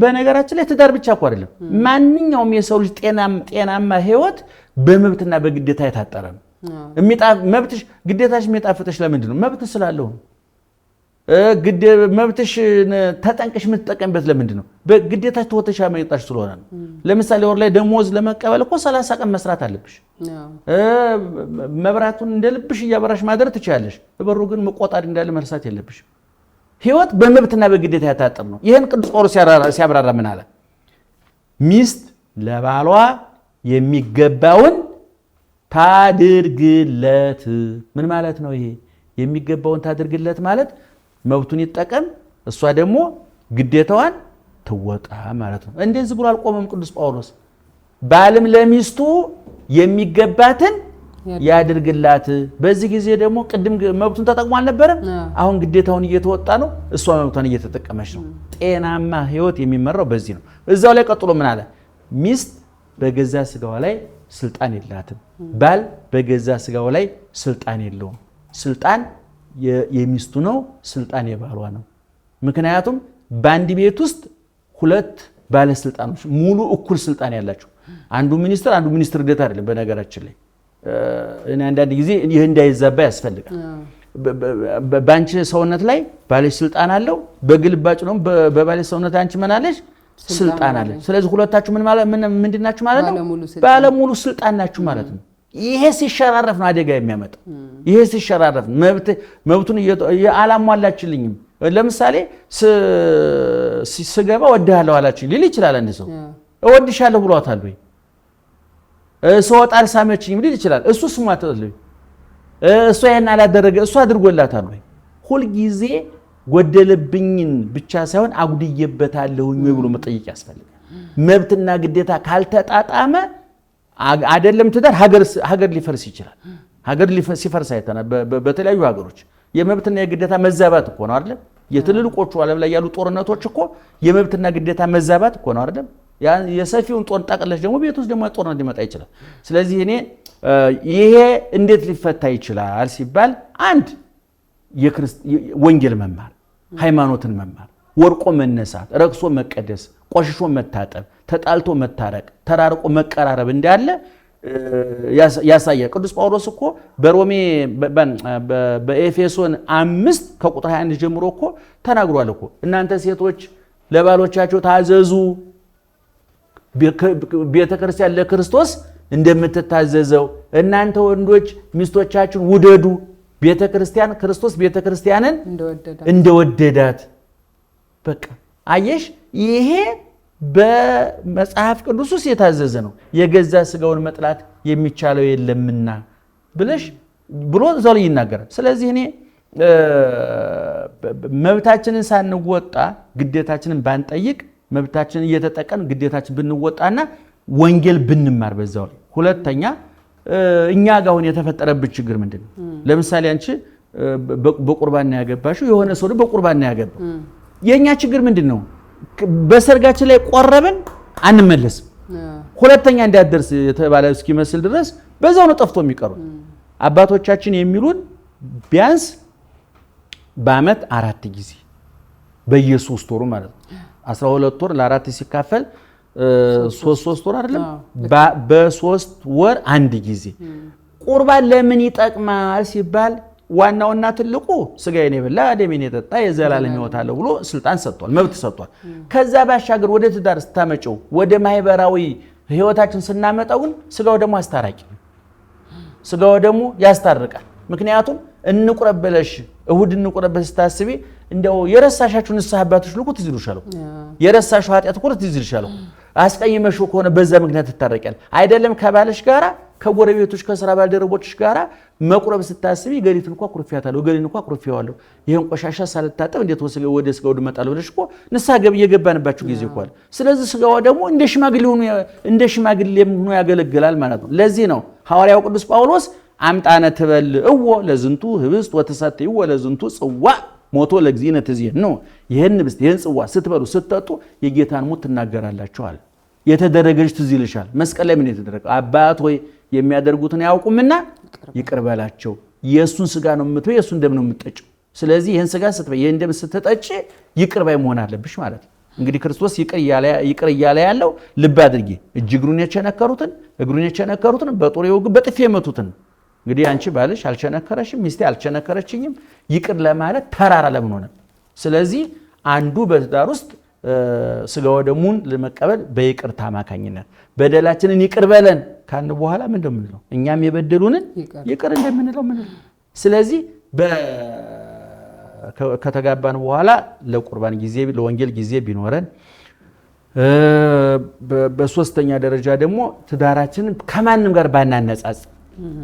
በነገራችን ላይ ትዳር ብቻ እኮ አይደለም፣ ማንኛውም የሰው ልጅ ጤናማ ህይወት በመብትና በግዴታ የታጠረ ነው። መብትሽ ግዴታሽ የሚጣፍጥሽ ለምንድን ነው? መብት ስላለው ነው። ግድ መብትሽ ተጠንቅሽ የምትጠቀምበት ለምንድን ነው? በግዴታሽ ተወተሻ ማይጣሽ ስለሆነ ነው። ለምሳሌ ወር ላይ ደሞዝ ለመቀበል እኮ 30 ቀን መስራት አለብሽ። መብራቱን እንደልብሽ እያበራሽ ማድረግ ትችያለሽ። በሩ ግን መቆጣድ እንዳለ መርሳት የለብሽ። ህይወት በመብትና በግዴታ ያታጠር ነው። ይሄን ቅዱስ ጳውሎስ ሲያብራራ ምን አለ? ሚስት ለባሏ የሚገባውን ታድርግለት። ምን ማለት ነው ይሄ? የሚገባውን ታድርግለት ማለት መብቱን ይጠቀም፣ እሷ ደግሞ ግዴታዋን ትወጣ ማለት ነው። እንደዚህ ብሎ አልቆመም ቅዱስ ጳውሎስ። ባልም ለሚስቱ የሚገባትን ያድርግላት። በዚህ ጊዜ ደግሞ ቅድም መብቱን ተጠቅሞ አልነበረም? አሁን ግዴታውን እየተወጣ ነው፣ እሷ መብቷን እየተጠቀመች ነው። ጤናማ ህይወት የሚመራው በዚህ ነው። እዛው ላይ ቀጥሎ ምን አለ? ሚስት በገዛ ስጋዋ ላይ ስልጣን የላትም፣ ባል በገዛ ስጋው ላይ ስልጣን የለውም። ስልጣን የሚስቱ ነው፣ ስልጣን የባሏ ነው። ምክንያቱም በአንድ ቤት ውስጥ ሁለት ባለስልጣኖች ሙሉ እኩል ስልጣን ያላቸው፣ አንዱ ሚኒስትር ግዴታ አይደለም። በነገራችን ላይ አንዳንድ ጊዜ ይህ እንዳይዛባ ያስፈልጋል። በአንቺ ሰውነት ላይ ባለሽ ስልጣን አለው፣ በግልባጭ ነው በባለሽ ሰውነት አንቺ ምን አለሽ? ስልጣን አለ። ስለዚህ ሁለታችሁ ምንድን ናችሁ ማለት ነው? ባለሙሉ ስልጣን ናችሁ ማለት ነው። ይሄ ሲሸራረፍ ነው አደጋ የሚያመጣው። ይሄ ሲሸራረፍ መብቱን አላሟላችልኝም። ለምሳሌ ስገባ እወድሃለሁ አላችኝ ሊል ይችላል። አንድ ሰው እወድሻለሁ ብሏታል ወይ? ስወጣ አልሳመችኝም ሊል ይችላል። እሱ ስሟታል ወይ? እሷ ይሄን አላደረገ እሱ አድርጎላታል ወይ? ሁልጊዜ ጎደለብኝን ብቻ ሳይሆን አጉድዬበታለሁኝ ወይ ብሎ መጠየቅ ያስፈልጋል። መብትና ግዴታ ካልተጣጣመ አይደለም ትዳር ሀገር ሊፈርስ ይችላል። ሀገር ሲፈርስ አይተናል። በተለያዩ ሀገሮች የመብትና የግዴታ መዛባት እኮ ነው አይደል? የትልልቆቹ ዓለም ላይ ያሉ ጦርነቶች እኮ የመብትና ግዴታ መዛባት እኮ ነው አይደል? የሰፊውን ጦር ጠቅለሽ ደግሞ ቤት ውስጥ ደግሞ ጦርነት ሊመጣ ይችላል። ስለዚህ እኔ ይሄ እንዴት ሊፈታ ይችላል ሲባል አንድ ወንጌል መማር፣ ሃይማኖትን መማር፣ ወርቆ መነሳት፣ ረክሶ መቀደስ፣ ቆሽሾ መታጠብ፣ ተጣልቶ መታረቅ፣ ተራርቆ መቀራረብ እንዳለ ያሳያል። ቅዱስ ጳውሎስ እኮ በሮሜ በኤፌሶን 5 ከቁጥር 21 ጀምሮ እኮ ተናግሯል እኮ እናንተ ሴቶች ለባሎቻቸው ታዘዙ፣ ቤተክርስቲያን ለክርስቶስ እንደምትታዘዘው እናንተ ወንዶች ሚስቶቻችሁን ውደዱ፣ ቤተክርስቲያን ክርስቶስ ቤተክርስቲያንን እንደወደዳት። በቃ አየሽ፣ ይሄ በመጽሐፍ ቅዱስ ውስጥ የታዘዘ ነው። የገዛ ስጋውን መጥላት የሚቻለው የለምና ብሎ እዛው ላይ ይናገራል። ስለዚህ እኔ መብታችንን ሳንወጣ ግዴታችንን ባንጠይቅ፣ መብታችንን እየተጠቀምን ግዴታችን ብንወጣና ወንጌል ብንማር በዛው ላይ። ሁለተኛ እኛ ጋር አሁን የተፈጠረብን ችግር ምንድን ነው? ለምሳሌ አንቺ በቁርባን ያገባሽው የሆነ ሰው በቁርባን ያገባው። የኛ ችግር ምንድን ነው? በሰርጋችን ላይ ቆረብን አንመለስም። ሁለተኛ እንዳደርስ የተባለ እስኪመስል ድረስ በዛው ነው ጠፍቶ የሚቀሩት። አባቶቻችን የሚሉን ቢያንስ በአመት 4 ጊዜ በየ3 ወሩ ማለት ነው። 12 ወር ለ4 ሲካፈል 3 ወር አይደለም? በ3 ወር 1 ጊዜ ቁርባን ለምን ይጠቅማል ሲባል ዋናውና ትልቁ ስጋዬን የበላ ደሜን የጠጣ የዘላለም ሕይወት አለው ብሎ ስልጣን ሰጥቷል፣ መብት ሰጥቷል። ከዛ ባሻገር ወደ ትዳር ስታመጨው ወደ ማህበራዊ ህይወታችን ስናመጣው ግን ስጋው ደግሞ አስታራቂ ነው። ስጋው ደግሞ ያስታርቃል። ምክንያቱም እንቁረበለሽ እሁድ እንቁረበል ስታስቢ እንደው የረሳሻችሁ ንስሐ አባቶች ልኩ ትዝ ይሉሻል። የረሳሽው ኃጢአት እኮ ትዝ ይልሻል። አስቀይመሽው ከሆነ በዛ ምክንያት ትታረቂያል። አይደለም ከባልሽ ጋራ ከጎረቤቶች ከስራ ባልደረቦችሽ ጋራ መቁረብ ስታስቢ ገሊትን እንኳን ኩርፊያታለሁ ገሊን እንኳን ኩርፊያዋለሁ ይሄን ቆሻሻ ሳልታጠብ እንዴት ወደ ስጋው ድመጣለሁ ብለሽ እኮ ንስሐ የገባንባችሁ ጊዜ እኮ አለ። ስለዚህ ስጋው ደግሞ እንደ ሽማግሌ ሆኖ ያገለግላል ማለት ነው። ለዚህ ነው ሐዋርያው ቅዱስ ጳውሎስ አምጣነ ትበል እወ ለዝንቱ ህብስት ወተሰትይዎ ለዝንቱ ጽዋ ሞቶ ለግዚእነ ትዜን ነው። ይሄን ህብስት ይሄን ጽዋ ስትበሉ ስትጠጡ የጌታን ሞት ትናገራላችኋል። የተደረገች ትዝ ይልሻል። መስቀል ላይ ምን የተደረገ? አባት ሆይ የሚያደርጉትን ያውቁምና ይቅር በላቸው። የእሱን ስጋ ነው የምትበይ፣ የእሱን ደም ነው የምትጠጪው። ስለዚህ ይሄን ስጋ ስትበይ ይሄን ደም ስትጠጪ ይቅር ባይ መሆን አለብሽ ማለት ነው። እንግዲህ ክርስቶስ ይቅር እያለ ያለው ልብ አድርጊ፣ እጅ እግሩን የቸነከሩትን በጦር የወጉ በጥፊ የመቱትን እንግዲህ አንቺ ባልሽ አልቸነከረሽም ሚስቴ አልቸነከረችኝም ይቅር ለማለት ተራራ ለምን ሆነ ስለዚህ አንዱ በትዳር ውስጥ ስጋ ወደሙን ለመቀበል በይቅርታ ማካኝነት በደላችንን ይቅር በለን ካን በኋላ ምን እንደምንለው እኛም የበደሉንን ይቅር እንደምንለው ምን ስለዚህ ከተጋባን በኋላ ለቁርባን ጊዜ ለወንጌል ጊዜ ቢኖረን በሶስተኛ ደረጃ ደግሞ ትዳራችንን ከማንም ጋር ባናነጻጽ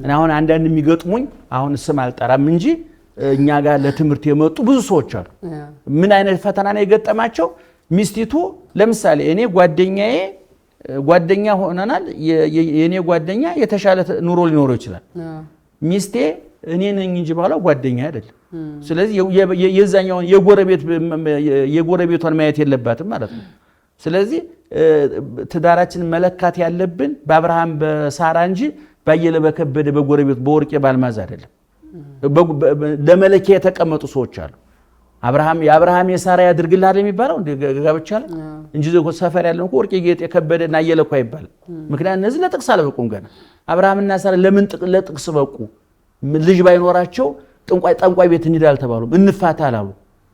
እና አሁን አንዳንድ የሚገጥሙኝ አሁን ስም አልጠራም እንጂ እኛ ጋር ለትምህርት የመጡ ብዙ ሰዎች አሉ ምን አይነት ፈተና ነው የገጠማቸው ሚስቲቱ ለምሳሌ እኔ ጓደኛ ሆነናል የኔ ጓደኛ የተሻለ ኑሮ ሊኖረው ይችላል ሚስቴ እኔ ነኝ እንጂ ባላ ጓደኛ አይደለም ስለዚህ የዛኛውን የጎረቤቷን ማየት የለባትም ማለት ነው ስለዚህ ትዳራችን መለካት ያለብን በአብርሃም በሳራ እንጂ ባየለ በከበደ በጎረቤት በወርቄ ባልማዝ አይደለም ለመለኪያ የተቀመጡ ሰዎች አሉ የአብርሃም የሳራ ያድርግልሃል የሚባለው ጋብቻ ላይ እንጂ ሰፈር ያለው ወርቄ ጌጥ የከበደና አየለኩ አይባል ምክንያቱም እነዚህ ለጥቅስ አልበቁም ገና አብርሃምና ሳራ ለምን ለጥቅስ በቁ ልጅ ባይኖራቸው ጠንቋይ ቤት እንሂዳል ተባሉ እንፋታ አላሉ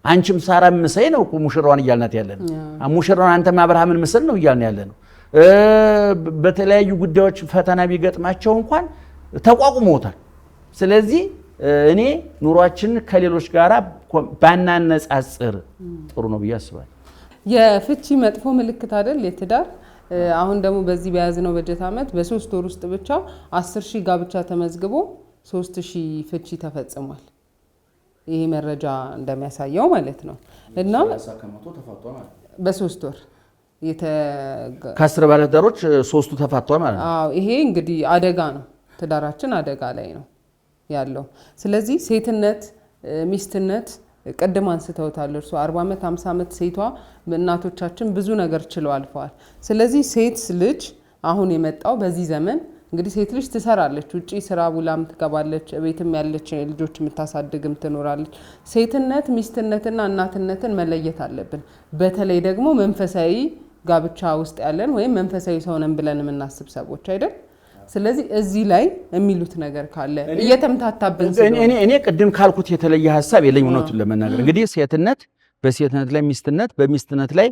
አንቺም ሳራም መሰይ ነው ሙሽራዋን ይያልናት ያለነው ሙሽራዋን አንተም አብርሃምን መሰል ነው ይያልን ያለነው በተለያዩ ጉዳዮች ፈተና ቢገጥማቸው እንኳን ተቋቁመውታል ስለዚህ እኔ ኑሯችን ከሌሎች ጋራ ባናነጻጽር ጥሩ ነው ብያስባለሁ የፍቺ መጥፎ ምልክት አይደል የትዳር አሁን ደግሞ በዚህ በያዝነው በጀት ዓመት በ3 ወር ውስጥ ብቻ 10,000 ጋብቻ ተመዝግቦ 3,000 ፍቺ ተፈጽሟል ይሄ መረጃ እንደሚያሳየው ማለት ነው እና በ3 ወር ከ10 ባለትዳሮች 3ቱ ተፋቷል ማለት ነው አዎ ይሄ እንግዲህ አደጋ ነው ትዳራችን አደጋ ላይ ነው ያለው ስለዚህ ሴትነት ሚስትነት ቀደም አንስተውታል እርሱ 40 ዓመት 50 ዓመት ሴቷ እናቶቻችን ብዙ ነገር ችለው አልፈዋል ስለዚህ ሴት ልጅ አሁን የመጣው በዚህ ዘመን እንግዲህ ሴት ልጅ ትሰራለች ውጪ ስራ ውላም ትገባለች ቤትም ያለች ልጆች የምታሳድግም ትኖራለች ሴትነት ሚስትነትና እናትነትን መለየት አለብን በተለይ ደግሞ መንፈሳዊ ጋብቻ ውስጥ ያለን ወይም መንፈሳዊ ሰው ነን ብለን የምናስብ ሰዎች አይደል ስለዚህ እዚህ ላይ የሚሉት ነገር ካለ እየተምታታብን እኔ ቅድም ካልኩት የተለየ ሐሳብ የለኝ እውነቱን ለመናገር እንግዲህ ሴትነት በሴትነት ላይ ሚስትነት በሚስትነት ላይ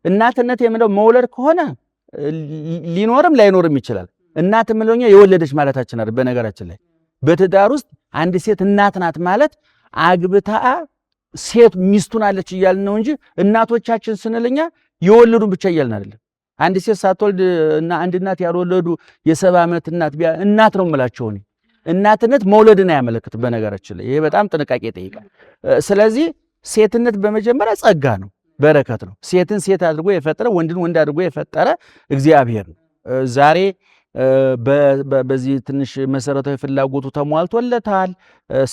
እናትነት የምለው መውለድ ከሆነ ሊኖርም ላይኖርም ይችላል እናት ምንለኛ የወለደች ማለታችን አይደል በነገራችን ላይ በትዳር ውስጥ አንድ ሴት እናት ናት ማለት አግብታ ሴት ሚስቱን አለች ይያልን ነው እንጂ እናቶቻችን ስንልኛ የወለዱን ብቻ ይያልን አይደለም አንድ ሴት ሳትወልድ እና አንድ እናት ያልወለዱ የ70 ዓመት እናት ነው የምላቸው እኔ እናትነት መውለድን ያመለክት በነገራችን ላይ ይሄ በጣም ጥንቃቄ ይጠይቃል ስለዚህ ሴትነት በመጀመሪያ ጸጋ ነው በረከት ነው ሴትን ሴት አድርጎ የፈጠረ ወንድን ወንድ አድርጎ የፈጠረ እግዚአብሔር ነው ዛሬ በዚህ ትንሽ መሰረታዊ ፍላጎቱ ተሟልቶለታል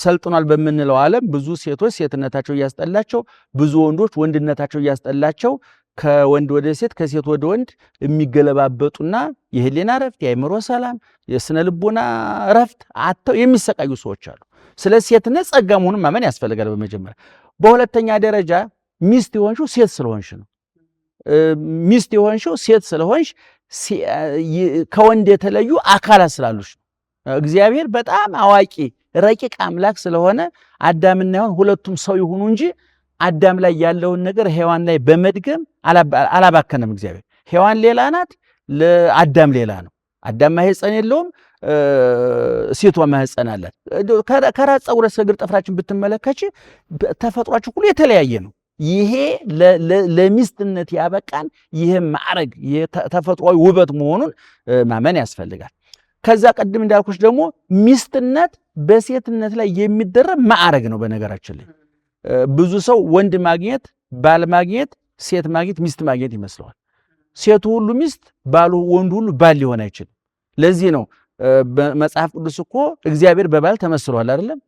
ሰልጥኗል በመንለው ዓለም ብዙ ሴቶች ሴትነታቸው ያስጠላቸው ብዙ ወንዶች ወንድነታቸው ያስጠላቸው ከወንድ ወደ ሴት ከሴት ወደ ወንድ የሚገለባበጡና የህሊና ረፍት የአእምሮ ሰላም የስነ ልቦና ረፍት አጥተው የሚሰቃዩ ሰዎች አሉ ስለ ሴትነት ጸጋ መሆኑን ማመን ያስፈልጋል በመጀመሪያ በሁለተኛ ደረጃ ሚስት የሆንሽው ሴት ስለሆንሽ ነው ሚስት የሆንሽው ሴት ስለሆንሽ ከወንድ የተለዩ አካላት ስላሉሽ እግዚአብሔር በጣም አዋቂ ረቂቅ አምላክ ስለሆነ አዳምና ሔዋን ሁለቱም ሰው ይሁኑ እንጂ አዳም ላይ ያለውን ነገር ሔዋን ላይ በመድገም አላባከነም እግዚአብሔር ሔዋን ሌላ ናት ለአዳም ሌላ ነው አዳም ማህፀን የለውም ሴቷ ማህፀን አላት ከራስ ፀጉር እስከ እግር ጥፍራችን ብትመለከች ተፈጥሯችሁ ሁሉ የተለያየ ነው ይሄ ለሚስትነት ያበቃን ይሄ ማዕረግ የተፈጥሯዊ ውበት መሆኑን ማመን ያስፈልጋል ከዛ ቀድም እንዳልኩሽ ደግሞ ሚስትነት በሴትነት ላይ የሚደረብ ማዕረግ ነው በነገራችን ላይ ብዙ ሰው ወንድ ማግኘት ባል ማግኘት ሴት ማግኘት ሚስት ማግኘት ይመስለዋል ሴቱ ሁሉ ሚስት ባሉ ወንዱ ሁሉ ባል ሊሆን አይችልም ለዚህ ነው መጽሐፍ ቅዱስ እኮ እግዚአብሔር በባል ተመስሏል አይደለም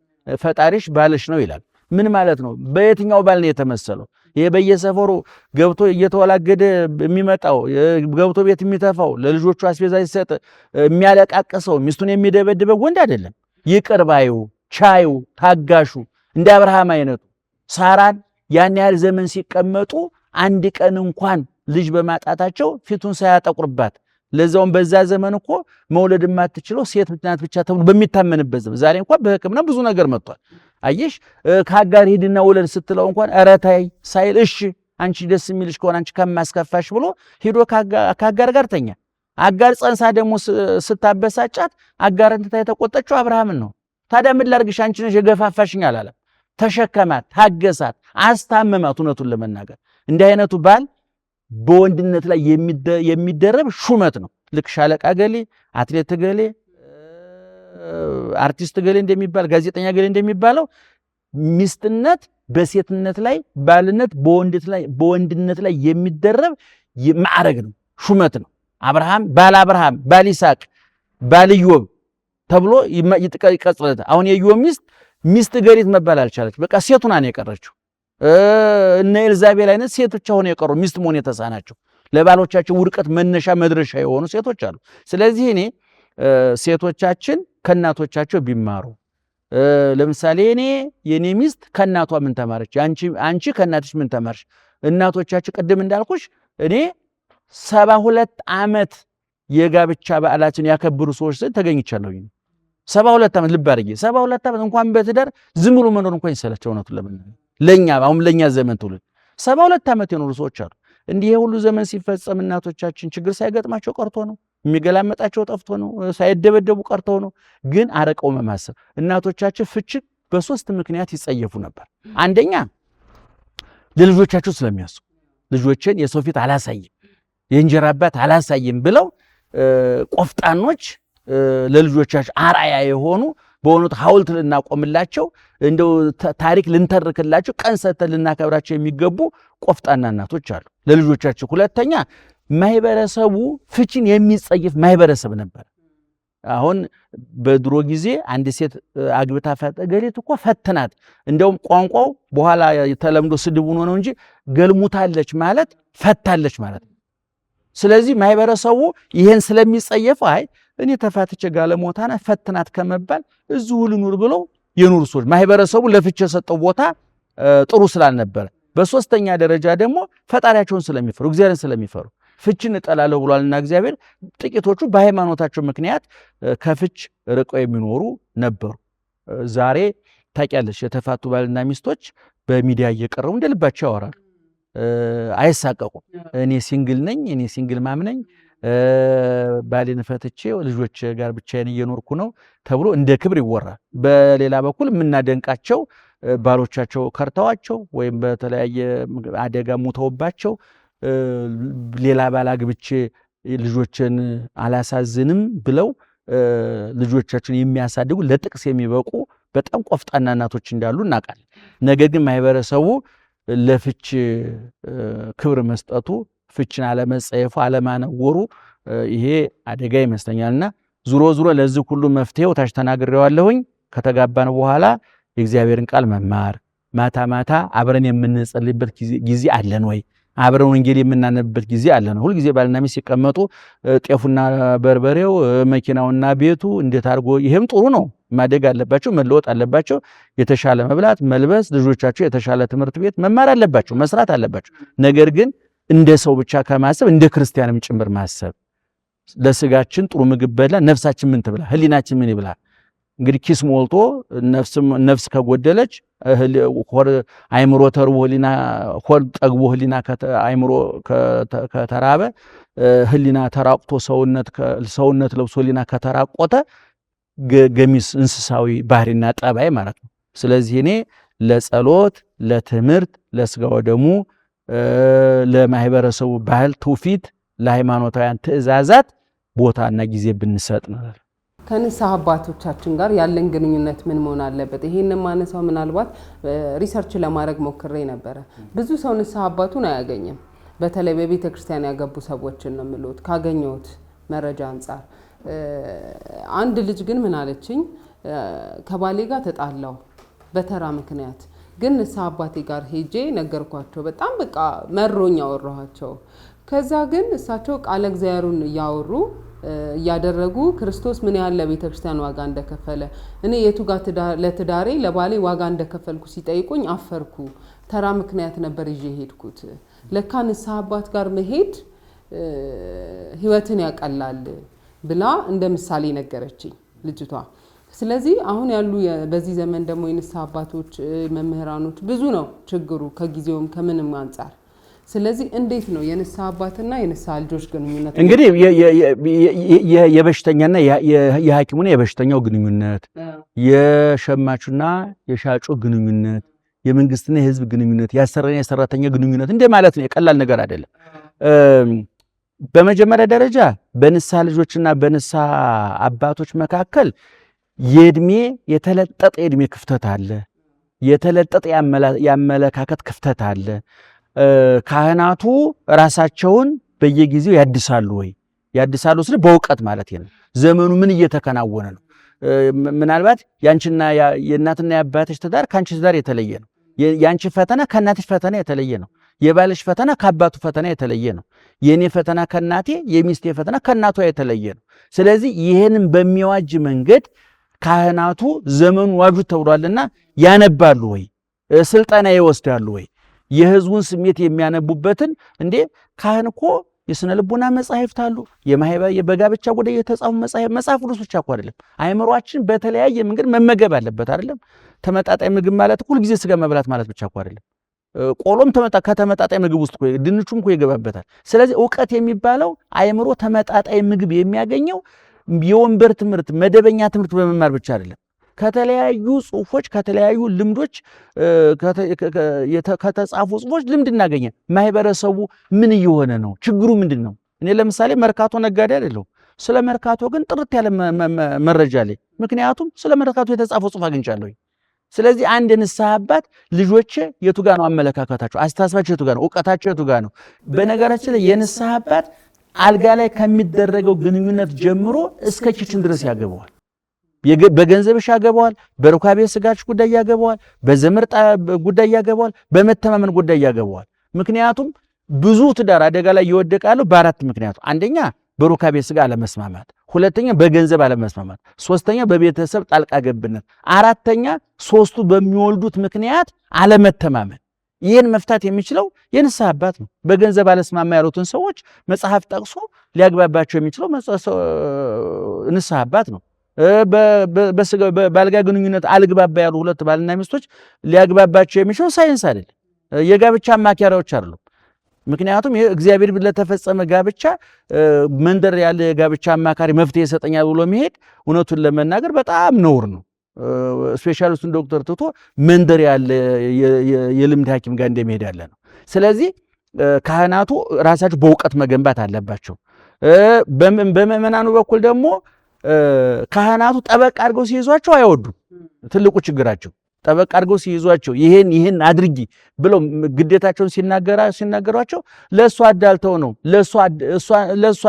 ፈጣሪሽ ባልሽ ነው ይላል ምን ማለት ነው በየትኛው ባል ነው የተመሰለው ይሄ በየሰፈሩ ገብቶ እየተወላገደ የሚመጣው ገብቶ ቤት የሚተፋው ለልጆቹ አስቤዛ ይሰጥ የሚያለቃቀሰው ሚስቱን የሚደበድበው ወንድ አይደለም ይቅር ባዩ ቻዩ ታጋሹ እንደ አብርሃም አይነቱ ሳራን ያን ያህል ዘመን ሲቀመጡ አንድ ቀን እንኳን ልጅ በማጣታቸው ፊቱን ሳያጠቁርባት ለዛውም በዛ ዘመን እኮ መውለድ የማትችለው ሴት ናት ብቻ ተብሎ በሚታመንበት ዘመን ዛሬ እንኳን በሕክምና ብዙ ነገር መጥቷል። አየሽ ከአጋር ሄድና ውለድ ስትለው እንኳን ኧረ ተይ ሳይል እሺ አንቺ ደስ የሚልሽ ከሆነ አንቺ ከማስከፋሽ ብሎ ሄዶ ከአጋር ጋር ተኛ። አጋር ጸንሳ ደግሞ ስታበሳጫት አጋርን ትታ የተቆጠችው አብርሃምን ነው። ታዲያ ምን ላድርግሽ አንቺ ነሽ የገፋፋሽኝ አላለም። ተሸከማት፣ ታገሳት፣ አስታመማት። እውነቱን ለመናገር እንዲህ አይነቱ ባል በወንድነት ላይ የሚደረብ ሹመት ነው። ልክ ሻለቃ ገሌ፣ አትሌት ገሌ፣ አርቲስት ገሌ እንደሚባል ጋዜጠኛ ገሌ እንደሚባለው ሚስትነት በሴትነት ላይ ባልነት በወንድነት ላይ የሚደረብ ማዕረግ ነው፣ ሹመት ነው። አብርሃም ባል ይስሐቅ ባል ኢዮብ ተብሎ ይቀጽለታል። አሁን የኢዮብ ሚስት ገሊት መባል አልቻለች። በቃ ሴቱና ነው የቀረችው። እነ ኤልዛቤል አይነት ሴቶች ሆነው የቀሩ ሚስት መሆን የተሳናቸው ለባሎቻቸው ውድቀት መነሻ መድረሻ የሆኑ ሴቶች አሉ። ስለዚህ እኔ ሴቶቻችን ከእናቶቻቸው ቢማሩ ለምሳሌ የኔ ሚስት ከእናቷ ምን ተማረች? አንቺ ከእናትሽ ምን ተማርሽ? እናቶቻችን ቅድም እንዳልኩሽ እኔ 72 ዓመት የጋብቻ በዓላችን ያከብሩ ሰዎች ዘንድ ተገኝቻለሁ። 72 ዓመት ልብ አድርጌ 72 ዓመት እንኳን በትዳር ዝም ብሎ መኖር እንኳን ይሰለቸው። እውነቱን ለመናገር ለኛ ዘመን ትውልድ 72 ዓመት የኖሩ ሰዎች አሉ። እንዲህ ሁሉ ዘመን ሲፈጸም እናቶቻችን ችግር ሳይገጥማቸው ቀርቶ ነው፣ የሚገላመጣቸው ጠፍቶ ነው፣ ሳይደበደቡ ቀርተው ነው። ግን አረቀው መማሰብ እናቶቻችን ፍቺን በሶስት ምክንያት ይጸየፉ ነበር። አንደኛ ለልጆቻቸው ስለሚያስቡ ልጆችን የሰው ፊት አላሳይም የእንጀራ አባት አላሳይም ብለው ቆፍጣኖች ለልጆቻቸው አርአያ የሆኑ በእውነት ሐውልት ልናቆምላቸው እንደው ታሪክ ልንተርክላቸው ቀን ሰተን ልናከብራቸው የሚገቡ ቆፍጣና እናቶች አሉ ለልጆቻቸው። ሁለተኛ ማህበረሰቡ ፍቺን የሚጸየፍ ማህበረሰብ ነበር። አሁን በድሮ ጊዜ አንድ ሴት አግብታ ገሌት እኮ ፈትናት፣ እንደውም ቋንቋው በኋላ ተለምዶ ስድብ ሆኖ ነው እንጂ ገልሙታለች ማለት ፈታለች ማለት ነው። ስለዚህ ማህበረሰቡ ይሄን ስለሚጸየፍ አይ እኔ ተፋትቼ ጋለሞታና ፈትናት ከመባል እዚሁ ልኑር ብለው የኑር ሰዎች ማህበረሰቡ ለፍቺ የሰጠው ቦታ ጥሩ ስላልነበረ። በሶስተኛ ደረጃ ደግሞ ፈጣሪያቸውን ስለሚፈሩ እግዚአብሔርን ስለሚፈሩ ፍቺን እጠላለሁ ብሏልና እግዚአብሔር ጥቂቶቹ በሃይማኖታቸው ምክንያት ከፍች ርቀው የሚኖሩ ነበሩ። ዛሬ ታውቂያለሽ የተፋቱ ባልና ሚስቶች በሚዲያ እየቀረቡ እንደልባቸው ያወራሉ፣ አይሳቀቁም። እኔ ሲንግል ነኝ፣ እኔ ሲንግል ማም ነኝ፣ ባሌን ፈትቼ ልጆች ጋር ብቻዬን እየኖርኩ ነው ተብሎ እንደ ክብር ይወራል። በሌላ በኩል የምናደንቃቸው ባሎቻቸው ከርተዋቸው ወይም በተለያየ አደጋ ሙተውባቸው ሌላ ባል አግብቼ ልጆችን አላሳዝንም ብለው ልጆቻቸውን የሚያሳድጉ ለጥቅስ የሚበቁ በጣም ቆፍጣና እናቶች እንዳሉ እናውቃለን። ነገር ግን ማህበረሰቡ ለፍች ክብር መስጠቱ፣ ፍችን አለመጸየፉ፣ አለማነወሩ ይሄ አደጋ ይመስለኛልና ዙሮ ለዚህ ሁሉ መፍትሄው ታች ተናግሬዋለሁኝ። ከተጋባን በኋላ የእግዚአብሔርን ቃል መማር፣ ማታ አብረን የምንጸልይበት ጊዜ አለን ወይ? አብረን ወንጌል የምናነብበት ጊዜ አለን? ሁሉ ጊዜ ባልና ሚስት ሲቀመጡ ጤፉና በርበሬው መኪናውና ቤቱ እንዴት አድርጎ ይሄም ጥሩ ነው። ማደግ አለባቸው፣ መለወጥ አለባቸው፣ የተሻለ መብላት መልበስ፣ ልጆቻቸው የተሻለ ትምህርት ቤት መማር አለባቸው፣ መስራት አለባቸው። ነገር ግን እንደ ሰው ብቻ ከማሰብ እንደ ክርስቲያንም ጭምር ማሰብ፣ ለስጋችን ጥሩ ምግብ በላ ነፍሳችን ምን ትብላ፣ ህሊናችን ምን ይብላ? እንግዲህ ኪስ ሞልቶ ነፍስ ከጎደለች አይምሮ ተርቦ ህሊና ሆድ ጠግቦ ህሊና አይምሮ ከተራበ ህሊና ተራቁቶ ሰውነት ለብሶ ህሊና ከተራቆተ ገሚስ እንስሳዊ ባህሪና ጠባይ ማለት ነው። ስለዚህ እኔ ለጸሎት፣ ለትምህርት፣ ለስጋው ደሙ፣ ለማህበረሰቡ ባህል ትውፊት፣ ለሃይማኖታውያን ትእዛዛት ቦታና ጊዜ ብንሰጥ ነው። ከንስሐ አባቶቻችን ጋር ያለን ግንኙነት ምን መሆን አለበት? ይሄንን ማነሳው ምናልባት ሪሰርች ለማድረግ ሞክሬ ነበረ። ብዙ ሰው ንስሐ አባቱን አያገኝም። በተለይ በቤተ ክርስቲያን ያገቡ ሰዎችን ነው የምልዎት ካገኘሁት መረጃ አንጻር። አንድ ልጅ ግን ምን አለችኝ፣ ከባሌ ጋር ተጣላው በተራ ምክንያት፣ ግን ንስሐ አባቴ ጋር ሄጄ ነገርኳቸው። በጣም በቃ መሮኝ አወራኋቸው። ከዛ ግን እሳቸው ቃለ እግዚአብሔሩን እያደረጉ ክርስቶስ ምን ያህል ለቤተ ክርስቲያን ዋጋ እንደከፈለ እኔ የቱ ጋር ለትዳሬ ለባሌ ዋጋ እንደከፈልኩ ሲጠይቁኝ አፈርኩ። ተራ ምክንያት ነበር ይዤ ሄድኩት። ለካ ንስሐ አባት ጋር መሄድ ህይወትን ያቀላል ብላ እንደ ምሳሌ ነገረችኝ ልጅቷ። ስለዚህ አሁን ያሉ በዚህ ዘመን ደግሞ የንስሐ አባቶች መምህራኖች ብዙ ነው ችግሩ ከጊዜውም ከምንም አንፃር። ስለዚህ እንዴት ነው የንስሐ አባትና የንስሐ ልጆች ግንኙነት? እንግዲህ የበሽተኛና የሐኪሙና የበሽተኛው ግንኙነት፣ የሸማቹና የሻጩ ግንኙነት፣ የመንግስትና የህዝብ ግንኙነት፣ የአሰሪና የሰራተኛ ግንኙነት እንደማለት ነው። የቀላል ነገር አይደለም። በመጀመሪያ ደረጃ በንስሐ ልጆችና በንስሐ አባቶች መካከል የተለጠጠ የእድሜ ክፍተት አለ። የተለጠጠ የአመለካከት ክፍተት አለ። ካህናቱ ራሳቸውን በየጊዜው ያድሳሉ ወይ? ያድሳሉ ስለ በእውቀት ማለት ነው። ዘመኑ ምን እየተከናወነ ነው? ምናልባት ያንቺና የእናትና የአባትሽ ትዳር ካንቺ ትዳር የተለየ ነው። ያንቺ ፈተና ከእናትሽ ፈተና የተለየ ነው። የባልሽ ፈተና ከአባቱ ፈተና የተለየ ነው። የኔ ፈተና ከእናቴ፣ የሚስቴ ፈተና ከእናቷ የተለየ ነው። ስለዚህ ይሄንን በሚዋጅ መንገድ ካህናቱ ዘመኑ ዋጁት ተብሏልና ያነባሉ ወይ? ስልጠና ይወስዳሉ ወይ? የህዝቡን ስሜት የሚያነቡበትን እንዴ ካህን እኮ የስነ ልቦና መጻሕፍት አሉ። በጋብቻ ጉዳይ የተጻፉ መጽሐፍ ቅዱስ ብቻ እኮ አይደለም። አእምሯችን በተለያየ መንገድ መመገብ አለበት አይደለም። ተመጣጣኝ ምግብ ማለት ሁል ጊዜ ስጋ መብላት ማለት ብቻ እኮ አይደለም። ቆሎም ከተመጣጣኝ ምግብ ውስጥ ድንቹም እኮ ይገባበታል። ስለዚህ ዕውቀት የሚባለው አእምሮ ተመጣጣኝ ምግብ የሚያገኘው የወንበር ትምህርት መደበኛ ትምህርት በመማር ብቻ አይደለም። ከተለያዩ ጽሁፎች ከተለያዩ ልምዶች ከተጻፉ ጽሁፎች ልምድ እናገኛለን። ማህበረሰቡ ምን እየሆነ ነው? ችግሩ ምንድን ነው? እኔ ለምሳሌ መርካቶ ነጋዴ አይደለሁም። ስለ መርካቶ ግን ጥርት ያለ መረጃ አለኝ። ምክንያቱም ስለ መርካቶ የተጻፈው ጽሁፍ አግኝቻለሁ። ስለዚህ አንድ የንስሐ አባት ልጆቼ የቱ ጋር ነው አመለካከታቸው፣ አስተሳሰባቸው የቱ ጋር ነው፣ ዕውቀታቸው የቱ ጋር ነው? በነገራችን ላይ የንስሐ አባት አልጋ ላይ ከሚደረገው ግንኙነት ጀምሮ እስከ ኪችን ድረስ ያገባዋል። በገንዘብሽ ያገባዋል፣ በሩካቤ ስጋች ጉዳይ ያገባዋል፣ በዘመድ ጉዳይ ያገባዋል፣ በመተማመን ጉዳይ ያገባዋል። ምክንያቱም ብዙ ትዳር አደጋ ላይ ይወደቃሉ በአራት ምክንያቱ። አንደኛ በሩካቤ ስጋ አለመስማማት፣ ሁለተኛ በገንዘብ አለመስማማት፣ ሶስተኛ በቤተሰብ ጣልቃ ገብነት፣ አራተኛ ሶስቱ በሚወልዱት ምክንያት አለመተማመን። ይህን መፍታት የሚችለው የንስሐ አባት ነው። በገንዘብ አለስማማ ያሉትን ሰዎች መጽሐፍ ጠቅሶ ሊያግባባቸው የሚችለው ንስሐ አባት ነው። በአልጋ ግንኙነት አልግባባ ያሉ ሁለት ባልና ሚስቶች ሊያግባባቸው የሚችለው ሳይንስ አይደለም፣ የጋብቻ አማካሪዎች አይደሉም። ምክንያቱም እግዚአብሔር ለተፈጸመ ጋብቻ መንደር ያለ የጋብቻ አማካሪ መፍትሄ ይሰጠኛል ብሎ መሄድ እውነቱን ለመናገር በጣም ነውር ነው። ስፔሻሊስቱን ዶክተር ትቶ መንደር ያለ የልምድ ሐኪም ጋር እንደመሄድ ያለ ነው። ስለዚህ ካህናቱ ራሳቸው በእውቀት መገንባት አለባቸው። በምእመናኑ በኩል ደግሞ ካህናቱ ጠበቅ አድርገው ሲይዟቸው አይወዱም። ትልቁ ችግራቸው ጠበቅ አድርገው ሲይዟቸው ይሄን አድርጊ ብለው ግዴታቸውን ሲናገሯቸው ለእሷ አዳልተው ነው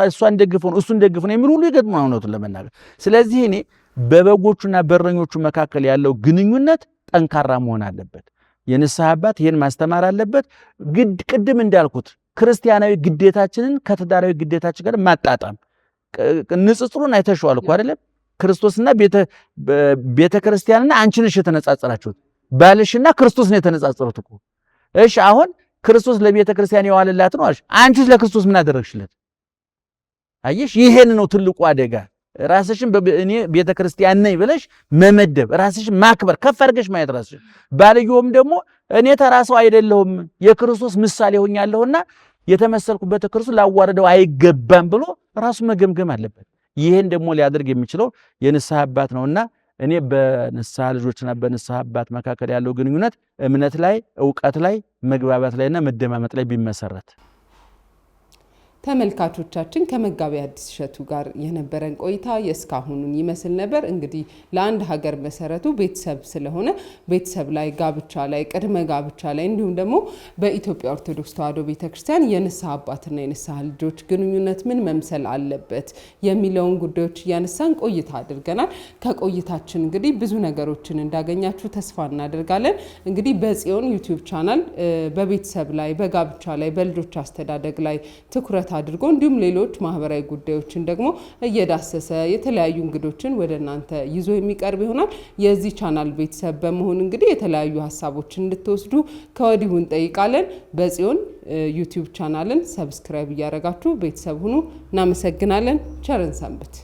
እሷን ደግፈው ነው እሱን ደግፈው ነው የሚሉ ሁሉ ይገጥሙ እውነቱን ለመናገር። ስለዚህ እኔ በበጎቹና በረኞቹ መካከል ያለው ግንኙነት ጠንካራ መሆን አለበት። የንስሐ አባት ይሄን ማስተማር አለበት። ቅድም እንዳልኩት ክርስቲያናዊ ግዴታችንን ከትዳራዊ ግዴታችን ጋር ማጣጣም። ንጽጽሩን አይተሽዋል እኮ አይደለም? ክርስቶስና ቤተ ክርስቲያንና አንቺ ነሽ የተነጻጸራችሁት። ባልሽና ክርስቶስ ነው የተነጻጸሩት እኮ። እሺ አሁን ክርስቶስ ለቤተ ክርስቲያን የዋለላት ነው አልሽ። አንቺስ ለክርስቶስ ምን አደረግሽለት? አየሽ፣ ይሄን ነው ትልቁ አደጋ። ራስሽን እኔ ቤተ ክርስቲያን ነኝ ብለሽ መመደብ፣ ራስሽን ማክበር፣ ከፍ አድርገሽ ማየት ራስሽን። ባልየውም ደግሞ እኔ ተራ ሰው አይደለሁም የክርስቶስ ምሳሌ ሆኛለሁና የተመሰልኩበት ክርስቶስ ላዋረደው አይገባም ብሎ ራሱ መገምገም አለበት። ይሄን ደግሞ ሊያደርግ የሚችለው የንስሐ አባት ነውና እኔ በንስሐ ልጆችና በንስሐ አባት መካከል ያለው ግንኙነት እምነት ላይ፣ ዕውቀት ላይ፣ መግባባት ላይና መደማመጥ ላይ ቢመሰረት። ተመልካቾቻችን ከመጋቢ ሐዲስ እሸቱ ጋር የነበረን ቆይታ የእስካሁኑን ይመስል ነበር። እንግዲህ ለአንድ ሀገር መሰረቱ ቤተሰብ ስለሆነ ቤተሰብ ላይ፣ ጋብቻ ላይ፣ ቅድመ ጋብቻ ላይ እንዲሁም ደግሞ በኢትዮጵያ ኦርቶዶክስ ተዋሕዶ ቤተክርስቲያን የንስሐ አባትና የንስሐ ልጆች ግንኙነት ምን መምሰል አለበት የሚለውን ጉዳዮች እያነሳን ቆይታ አድርገናል። ከቆይታችን እንግዲህ ብዙ ነገሮችን እንዳገኛችሁ ተስፋ እናደርጋለን። እንግዲህ በጽዮን ዩቲዩብ ቻናል በቤተሰብ ላይ፣ በጋብቻ ላይ፣ በልጆች አስተዳደግ ላይ ትኩረት አድርጎ እንዲሁም ሌሎች ማህበራዊ ጉዳዮችን ደግሞ እየዳሰሰ የተለያዩ እንግዶችን ወደ እናንተ ይዞ የሚቀርብ ይሆናል። የዚህ ቻናል ቤተሰብ በመሆን እንግዲህ የተለያዩ ሀሳቦችን እንድትወስዱ ከወዲሁ እንጠይቃለን። በጽዮን ዩቲዩብ ቻናልን ሰብስክራይብ እያደረጋችሁ ቤተሰብ ሁኑ። እናመሰግናለን። ቸርን ሰንብት።